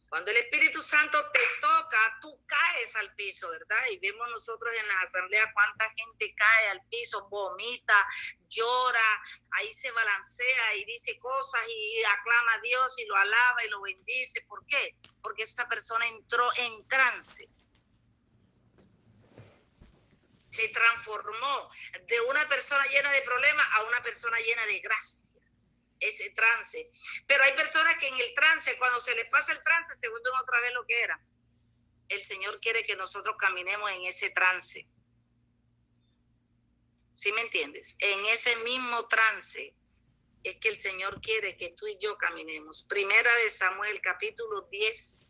Cuando el Espíritu Santo te toca, tú caes al piso, ¿verdad? Y vemos nosotros en las asambleas cuánta gente cae al piso, vomita, llora, ahí se balancea y dice cosas y aclama a Dios y lo alaba y lo bendice. ¿Por qué? Porque esta persona entró en trance. Se transformó de una persona llena de problemas a una persona llena de gracia. Ese trance. Pero hay personas que en el trance, cuando se les pasa el trance, se vuelven otra vez lo que era. El Señor quiere que nosotros caminemos en ese trance. ¿Sí me entiendes? En ese mismo trance es que el Señor quiere que tú y yo caminemos. Primera de Samuel, capítulo 10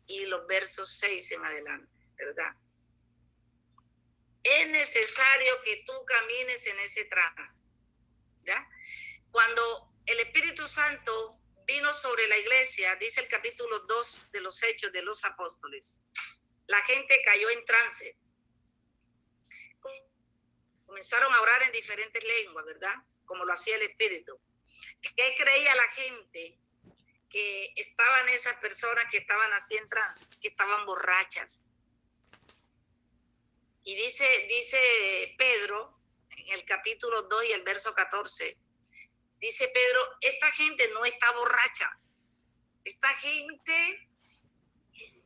y los versos 6 en adelante, ¿verdad? Es necesario que tú camines en ese trance, ¿ya? Cuando el Espíritu Santo vino sobre la iglesia, dice el capítulo 2 de los Hechos de los Apóstoles, la gente cayó en trance. comenzaron a orar en diferentes lenguas, ¿verdad? Como lo hacía el Espíritu. ¿Qué creía la gente? Que estaban esas personas que estaban así en trance, que estaban borrachas. Y dice Pedro, en el capítulo 2 y el verso 14, dice Pedro, esta gente no está borracha. Esta gente,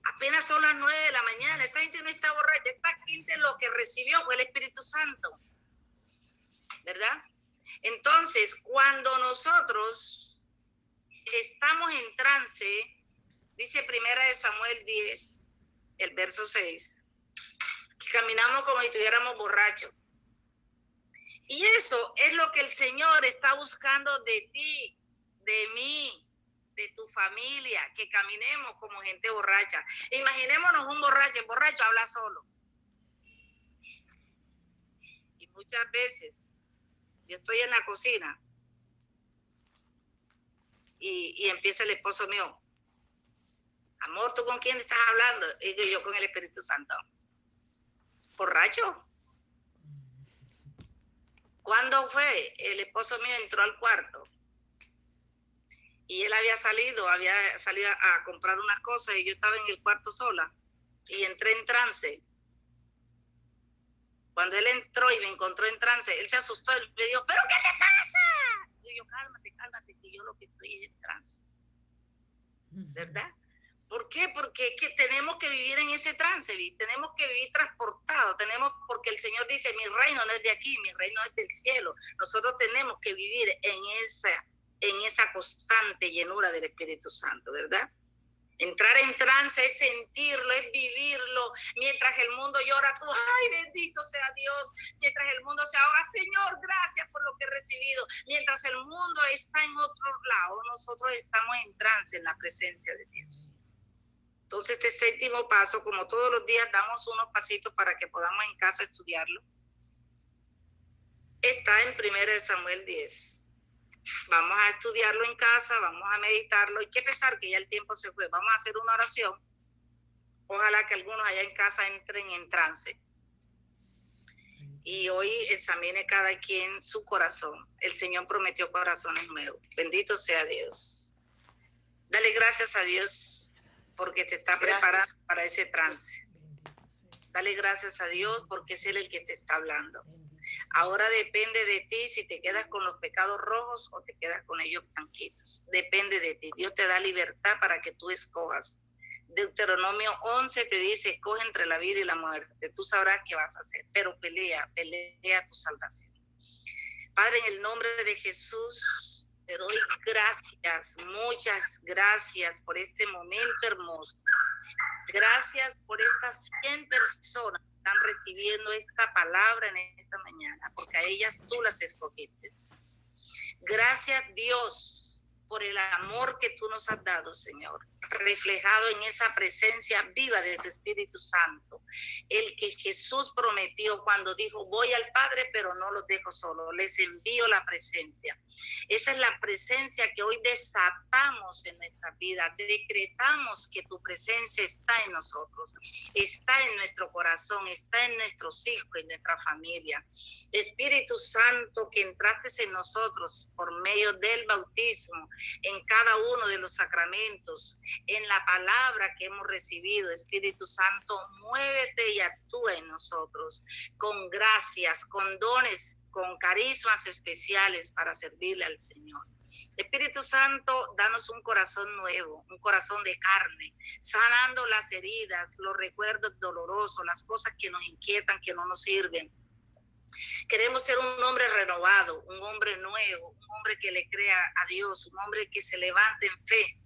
apenas son las 9 de la mañana, esta gente no está borracha. Esta gente lo que recibió fue el Espíritu Santo, ¿verdad? Entonces, cuando nosotros estamos en trance, dice Primera de Samuel 10, el verso 6, que caminamos como si estuviéramos borrachos. Y eso es lo que el Señor está buscando de ti, de mí, de tu familia, que caminemos como gente borracha. Imaginémonos un borracho, el borracho habla solo. Y muchas veces yo estoy en la cocina y empieza el esposo mío, amor, ¿tú con quién estás hablando? Y yo con el Espíritu Santo. ¿Borracho? ¿Cuándo fue? El esposo mío entró al cuarto y él había salido a comprar unas cosas y yo estaba en el cuarto sola y entré en trance. Cuando él entró y me encontró en trance, él se asustó y me dijo, ¿pero qué te pasa? Y yo, cálmate, que yo lo que estoy es en trance. ¿Verdad? ¿Por qué? Porque es que tenemos que vivir en ese trance, tenemos que vivir transportados, porque el Señor dice, mi reino no es de aquí, mi reino es del cielo. Nosotros tenemos que vivir en esa constante llenura del Espíritu Santo, ¿verdad? Entrar en trance es sentirlo, es vivirlo. Mientras el mundo llora, tú, ay, bendito sea Dios. Mientras el mundo se ahoga, Señor, gracias por lo que he recibido. Mientras el mundo está en otro lado, nosotros estamos en trance en la presencia de Dios. Entonces, este séptimo paso, como todos los días damos unos pasitos para que podamos en casa estudiarlo, está en 1 Samuel 10. Vamos a estudiarlo en casa, vamos a meditarlo. Hay que pensar que ya el tiempo se fue. Vamos a hacer una oración. Ojalá que algunos allá en casa entren en trance. Y hoy examine cada quien su corazón. El Señor prometió corazones nuevos. Bendito sea Dios. Dale gracias a Dios porque te está preparando para ese trance. Dale gracias a Dios porque es Él el que te está hablando. Ahora depende de ti si te quedas con los pecados rojos o te quedas con ellos blanquitos. Depende de ti. Dios te da libertad para que tú escojas. Deuteronomio 11 te dice, escoge entre la vida y la muerte. Tú sabrás qué vas a hacer, pero pelea tu salvación. Padre, en el nombre de Jesús, te doy gracias, muchas gracias por este momento hermoso. Gracias por estas 100 personas que están recibiendo esta palabra en esta mañana, porque a ellas tú las escogiste. Gracias, Dios, por el amor que tú nos has dado, Señor, reflejado en esa presencia viva de tu Espíritu Santo, el que Jesús prometió cuando dijo, voy al Padre, pero no los dejo solos, les envío la presencia. Esa es la presencia que hoy desatamos en nuestra vida, decretamos que tu presencia está en nosotros, está en nuestro corazón, está en nuestros hijos, en nuestra familia. Espíritu Santo, que entraste en nosotros por medio del bautismo, en cada uno de los sacramentos, en la palabra que hemos recibido, Espíritu Santo, muévete y actúa en nosotros con gracias, con dones, con carismas especiales para servirle al Señor. Espíritu Santo, danos un corazón nuevo, un corazón de carne, sanando las heridas, los recuerdos dolorosos, las cosas que nos inquietan, que no nos sirven. Queremos ser un hombre renovado, un hombre nuevo, un hombre que le crea a Dios, un hombre que se levante en fe.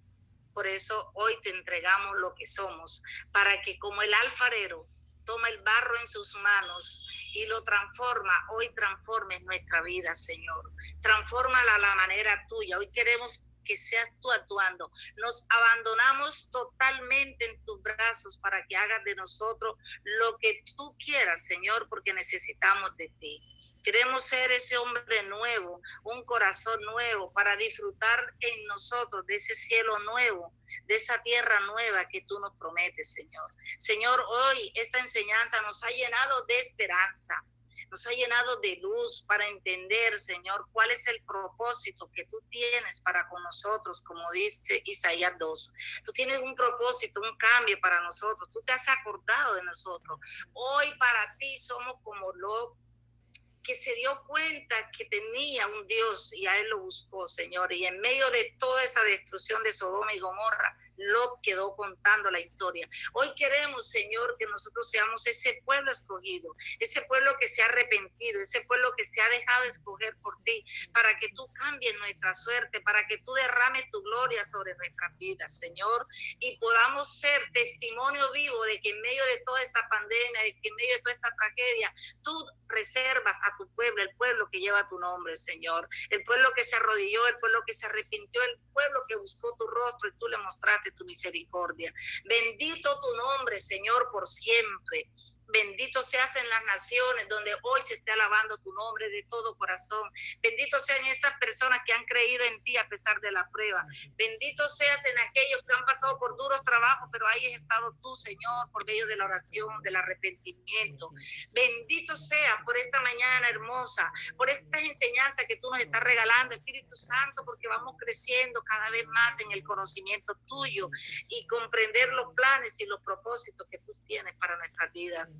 Por eso hoy te entregamos lo que somos, para que como el alfarero toma el barro en sus manos y lo transforma, hoy transformes nuestra vida, Señor. Transfórmala a la manera tuya. Hoy queremos que seas tú actuando. Nos abandonamos totalmente en tus brazos para que hagas de nosotros lo que tú quieras, Señor, porque necesitamos de ti. Queremos ser ese hombre nuevo, un corazón nuevo para disfrutar en nosotros de ese cielo nuevo, de esa tierra nueva que tú nos prometes, Señor. Señor, hoy esta enseñanza nos ha llenado de esperanza. nos ha llenado de luz para entender, Señor, cuál es el propósito que tú tienes para con nosotros, como dice Isaías 2. Tú tienes un propósito, un cambio para nosotros. Tú te has acordado de nosotros. Hoy para ti somos como Lot, que se dio cuenta que tenía un Dios y a él lo buscó, Señor. Y en medio de toda esa destrucción de Sodoma y Gomorra, Lot quedó contando la historia. Hoy queremos, Señor, que nosotros seamos ese pueblo escogido, ese pueblo que se ha arrepentido, ese pueblo que se ha dejado escoger por ti, para que tú cambies nuestra suerte, para que tú derrames tu gloria sobre nuestras vidas, Señor, y podamos ser testimonio vivo de que en medio de toda esta pandemia, de que en medio de toda esta tragedia, tú reservas a tu pueblo, el pueblo que lleva tu nombre, Señor, el pueblo que se arrodilló, el pueblo que se arrepintió, el pueblo que buscó tu rostro y tú le mostraste tu misericordia. Bendito tu nombre, Señor, por siempre. Bendito seas en las naciones donde hoy se esté alabando tu nombre de todo corazón. Bendito sean esas personas que han creído en ti a pesar de la prueba. Bendito seas en aquellos que han pasado por duros trabajos, pero ahí has estado tú, Señor, por medio de la oración, del arrepentimiento. Bendito sea por esta mañana hermosa, por estas enseñanzas que tú nos estás regalando, Espíritu Santo, porque vamos creciendo cada vez más en el conocimiento tuyo y comprender los planes y los propósitos que tú tienes para nuestras vidas.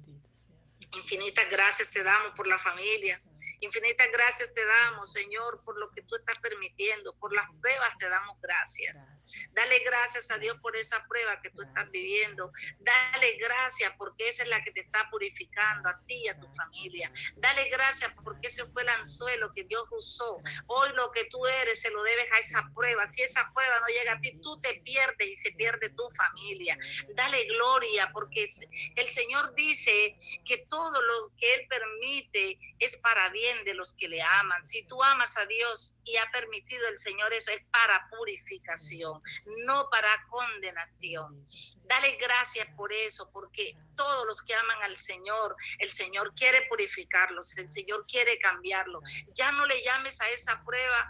Infinitas gracias te damos por la familia. Infinitas gracias te damos, Señor, por lo que tú estás permitiendo. Por las pruebas te damos gracias. Dale gracias a Dios por esa prueba que tú estás viviendo. Dale gracias porque esa es la que te está purificando a ti y a tu familia. Dale gracias porque ese fue el anzuelo que Dios usó. Hoy lo que tú eres se lo debes a esa prueba. Si esa prueba no llega a ti, tú te pierdes y se pierde tu familia. Dale gloria porque el Señor dice que todo lo que Él permite es para bien de los que le aman. Si tú amas a Dios y ha permitido el Señor eso, es para purificación, no para condenación. Dale gracias por eso, porque todos los que aman al Señor, el Señor quiere purificarlos, el Señor quiere cambiarlos. Ya no le llames a esa prueba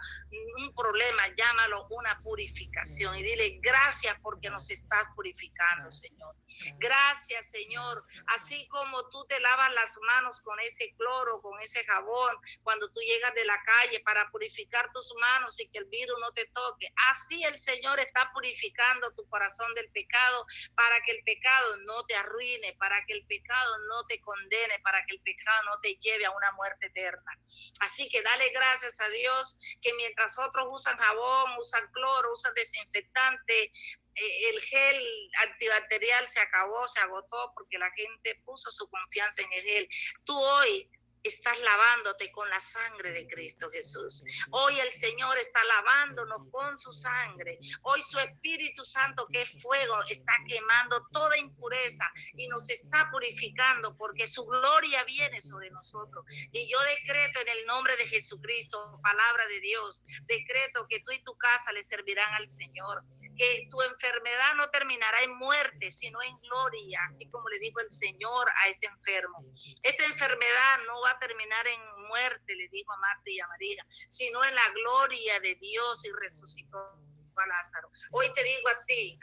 un problema, llámalo una purificación y dile gracias porque nos estás purificando, Señor. Gracias, Señor. Así como tú te lavas las manos con ese cloro, con ese jabón, cuando tú llegas de la calle para purificar tus manos y que el virus no te toque, así el Señor está purificando tu corazón del pecado para que el pecado no te arruine, para que el pecado no te condene, para que el pecado no te lleve a una muerte eterna. Así que dale gracias a Dios que mientras otros usan jabón, usan cloro, usan desinfectante, el gel antibacterial se acabó, se agotó porque la gente puso su confianza en el gel. Tú hoy estás lavándote con la sangre de Cristo Jesús. Hoy el Señor está lavándonos con su sangre. Hoy su Espíritu Santo, que es fuego, está quemando toda impureza y nos está purificando porque su gloria viene sobre nosotros. Y yo decreto en el nombre de Jesucristo, palabra de Dios, decreto que tú y tu casa le servirán al Señor, que tu enfermedad no terminará en muerte, sino en gloria, así como le dijo el Señor a ese enfermo. Esta enfermedad no va a terminar en muerte, le dijo a Marta y a María, sino en la gloria de Dios, y resucitó a Lázaro. Hoy te digo a ti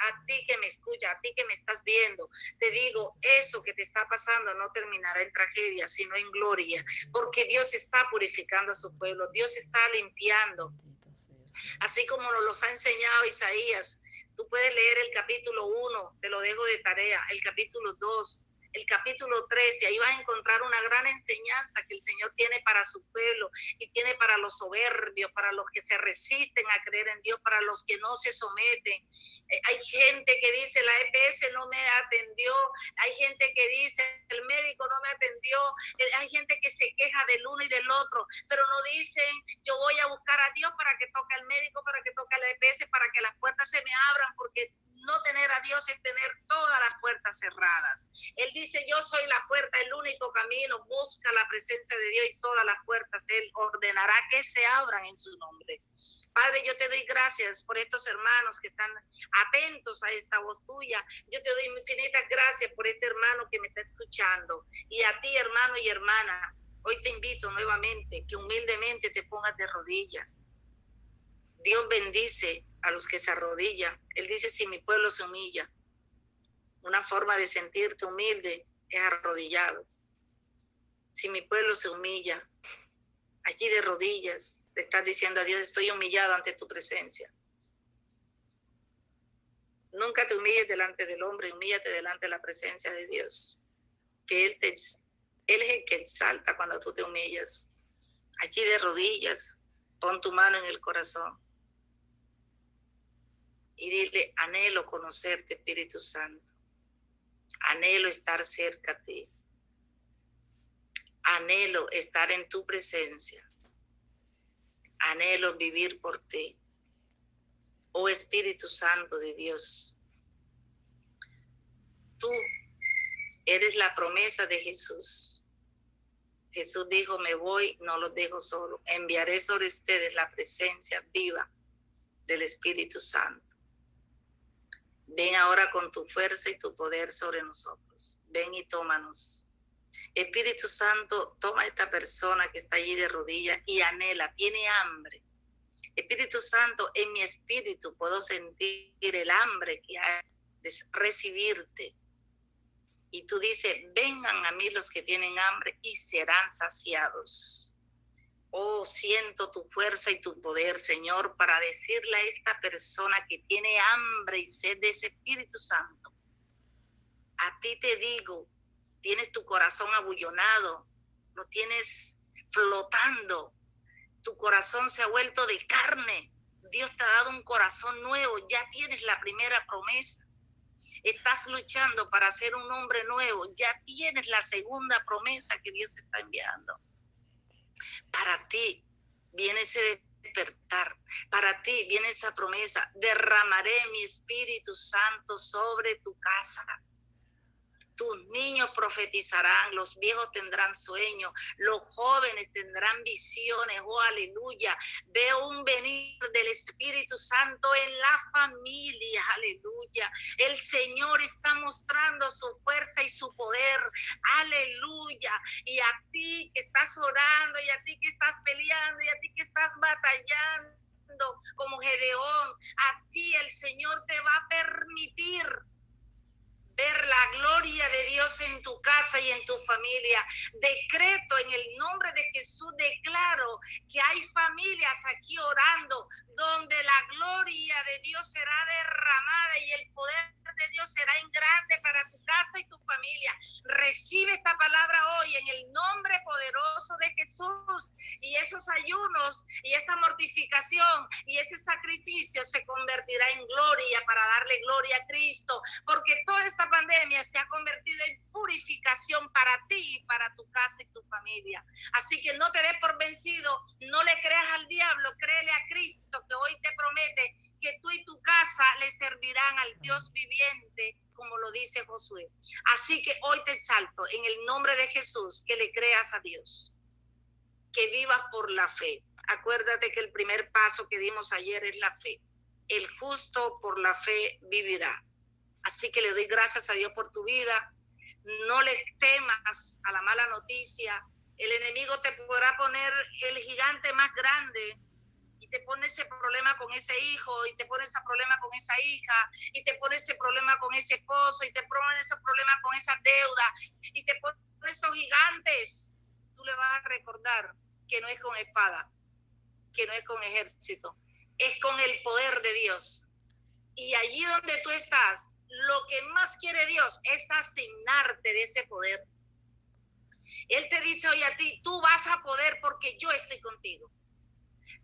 que me escucha, a ti que me estás viendo, te digo, eso que te está pasando no terminará en tragedia, sino en gloria, porque Dios está purificando a su pueblo, Dios está limpiando, así como nos los ha enseñado Isaías. Tú puedes leer el capítulo 1, te lo dejo de tarea, el capítulo 2, el capítulo 3, y ahí vas a encontrar una gran enseñanza que el Señor tiene para su pueblo y tiene para los soberbios, para los que se resisten a creer en Dios, para los que no se someten. Hay gente que dice, la EPS no me atendió, hay gente que dice, el médico no me atendió, hay gente que se queja del uno y del otro, pero no dicen, yo voy a buscar a Dios para que toque al médico, para que toque a la EPS, para que las puertas se me abran, porque no tener a Dios es tener todas las puertas cerradas. Él dice, yo soy la puerta, el único camino, busca la presencia de Dios y todas las puertas Él ordenará que se abran en su nombre. Padre, yo te doy gracias por estos hermanos que están atentos a esta voz tuya. Yo te doy infinitas gracias por este hermano que me está escuchando. Y a ti, hermano y hermana, hoy te invito nuevamente que humildemente te pongas de rodillas. Dios bendice a los que se arrodillan. Él dice, si mi pueblo se humilla. Una forma de sentirte humilde es arrodillado. Si mi pueblo se humilla, allí de rodillas, le estás diciendo a Dios, estoy humillado ante tu presencia. Nunca te humilles delante del hombre, humíllate delante de la presencia de Dios. Que Él es el que exalta cuando tú te humillas. Allí de rodillas, pon tu mano en el corazón y dile, anhelo conocerte, Espíritu Santo. Anhelo estar cerca a ti. Anhelo estar en tu presencia. Anhelo vivir por ti. Oh Espíritu Santo de Dios, tú eres la promesa de Jesús. Jesús dijo, me voy, no los dejo solo. Enviaré sobre ustedes la presencia viva del Espíritu Santo. Ven ahora con tu fuerza y tu poder sobre nosotros. Ven y tómanos. Espíritu Santo, toma a esta persona que está allí de rodillas y anhela, tiene hambre. Espíritu Santo, en mi espíritu puedo sentir el hambre que hay de recibirte. Y tú dices, vengan a mí los que tienen hambre y serán saciados. Oh, siento tu fuerza y tu poder, Señor, para decirle a esta persona que tiene hambre y sed de ese Espíritu Santo. A ti te digo, tienes tu corazón abullonado, lo tienes flotando, tu corazón se ha vuelto de carne. Dios te ha dado un corazón nuevo, ya tienes la primera promesa. Estás luchando para ser un hombre nuevo, ya tienes la segunda promesa que Dios está enviando. Para ti viene ese despertar, para ti viene esa promesa, derramaré mi Espíritu Santo sobre tu casa. Tus niños profetizarán, los viejos tendrán sueños, los jóvenes tendrán visiones, oh aleluya. Veo un venir del Espíritu Santo en la familia, aleluya. El Señor está mostrando su fuerza y su poder, aleluya. Y a ti que estás orando, y a ti que estás peleando, y a ti que estás batallando como Gedeón, a ti el Señor te va a permitir ver la gloria de Dios en tu casa y en tu familia. Decreto en el nombre de Jesús, declaro que hay familias aquí orando donde la gloria de Dios será derramada y el poder de Dios será en grande para tu casa y tu familia. Recibe esta palabra hoy en el nombre poderoso de Jesús, y esos ayunos y esa mortificación y ese sacrificio se convertirá en gloria para darle gloria a Cristo, porque toda esta pandemia se ha convertido en purificación para ti y para tu casa y tu familia. Así que no te des por vencido, no le creas al diablo, créele a Cristo, que hoy te promete que tú y tu casa le servirán al Dios viviente, como lo dice Josué. Así que hoy te exalto en el nombre de Jesús, que le creas a Dios, que vivas por la fe. Acuérdate que el primer paso que dimos ayer es la fe. El justo por la fe vivirá. Así que le doy gracias a Dios por tu vida. No le temas a la mala noticia. El enemigo te podrá poner el gigante más grande y te pone ese problema con ese hijo, y te pone ese problema con esa hija, y te pone ese problema con ese esposo, y te pone ese problema con esa deuda, y te pone esos gigantes. Tú le vas a recordar que no es con espada, que no es con ejército, es con el poder de Dios. Y allí donde tú estás, lo que más quiere Dios es asignarte de ese poder. Él te dice hoy a ti, tú vas a poder porque yo estoy contigo.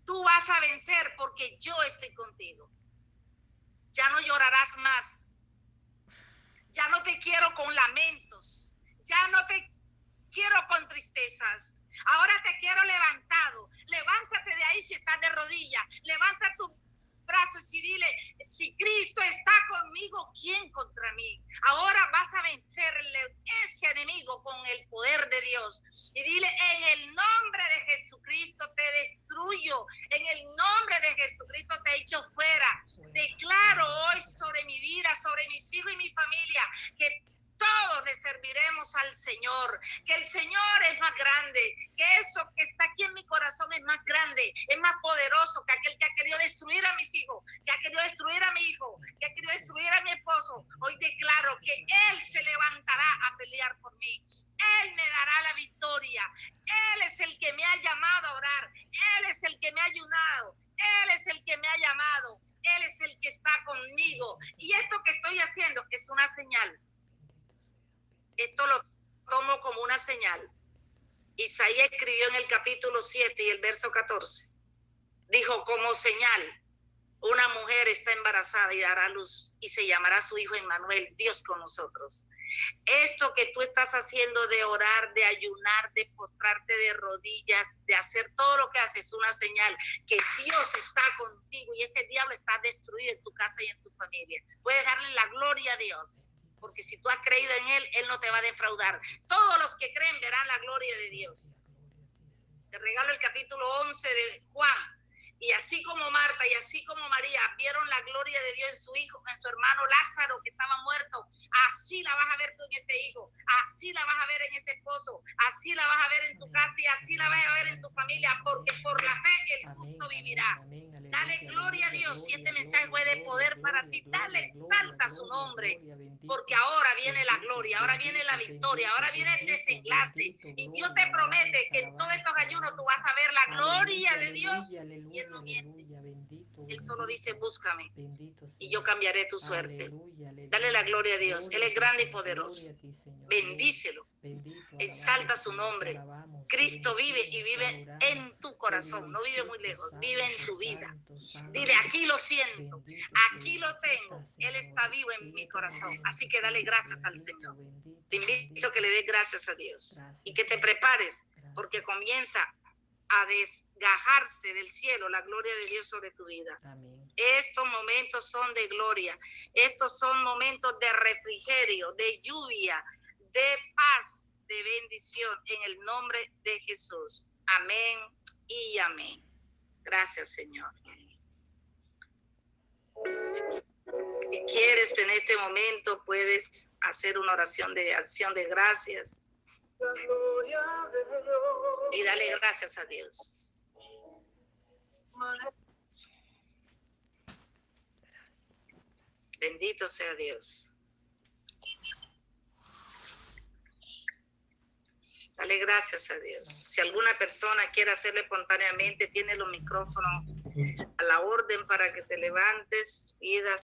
Tú vas a vencer porque yo estoy contigo. Ya no llorarás más. Ya no te quiero con lamentos. Ya no te quiero con tristezas. Ahora te quiero levantado. Levántate de ahí si estás de rodillas. Levanta tu brazos y dile, si Cristo está conmigo, ¿quién contra mí? Ahora vas a vencerle ese enemigo con el poder de Dios. Y dile, en el nombre de Jesucristo te destruyo. En el nombre de Jesucristo te echo fuera. Declaro hoy sobre mi vida, sobre mis hijos y mi familia, que todos le serviremos al Señor, que el Señor es más grande, que eso que está aquí en mi corazón corazón es más grande, es más poderoso que aquel que ha querido destruir a mis hijos, que ha querido destruir a mi hijo, que ha querido destruir a mi esposo. Hoy declaro que Él se levantará a pelear por mí. Él me dará la victoria. Él es el que me ha llamado a orar. Él es el que me ha ayunado. Él es el que me ha llamado. Él es el que está conmigo. Y esto que estoy haciendo es una señal. Esto lo tomo como una señal. Isaías escribió en el capítulo 7 y el verso 14. Dijo, como señal, una mujer está embarazada y dará luz y se llamará su hijo Emmanuel, Dios con nosotros. Esto que tú estás haciendo de orar, de ayunar, de postrarte de rodillas, de hacer todo lo que haces, es una señal que Dios está contigo y ese diablo está destruido en tu casa y en tu familia. Puedes darle la gloria a Dios, porque si tú has creído en Él, Él no te va a defraudar. Todos los que creen verán la gloria de Dios. Te regalo el capítulo 11 de Juan. Y así como Marta y así como María vieron la gloria de Dios en su hijo, en su hermano Lázaro que estaba muerto, así la vas a ver tú en ese hijo, así la vas a ver en ese esposo, así la vas a ver en tu casa y así la vas a ver en tu familia, porque por la fe el justo vivirá. Dale gloria a Dios. Si este mensaje fue de poder para ti, dale, exalta su nombre, porque ahora viene la gloria, ahora viene la victoria, ahora viene el desenlace. Y Dios te promete que en todos estos ayunos tú vas a ver la gloria de Dios. Y Él no miente. Él solo dice, búscame y yo cambiaré tu suerte. Dale la gloria a Dios. Él es grande y poderoso. Bendícelo. Exalta su nombre. Cristo vive y vive en tu corazón. No vive muy lejos, vive en tu vida. Dile, aquí lo siento, aquí lo tengo. Él está vivo en mi corazón. Así que dale gracias al Señor. Te invito a que le des gracias a Dios y que te prepares, porque comienza a desgajarse del cielo la gloria de Dios sobre tu vida. Estos momentos son de gloria. Estos son momentos de refrigerio, de lluvia, de paz, de bendición en el nombre de Jesús. Amén y amén. Gracias, Señor. Si quieres en este momento puedes hacer una oración de acción de gracias y dale gracias a Dios. Bendito sea Dios. Dale gracias a Dios. Si alguna persona quiere hacerlo espontáneamente, tiene los micrófonos a la orden para que te levantes, pidas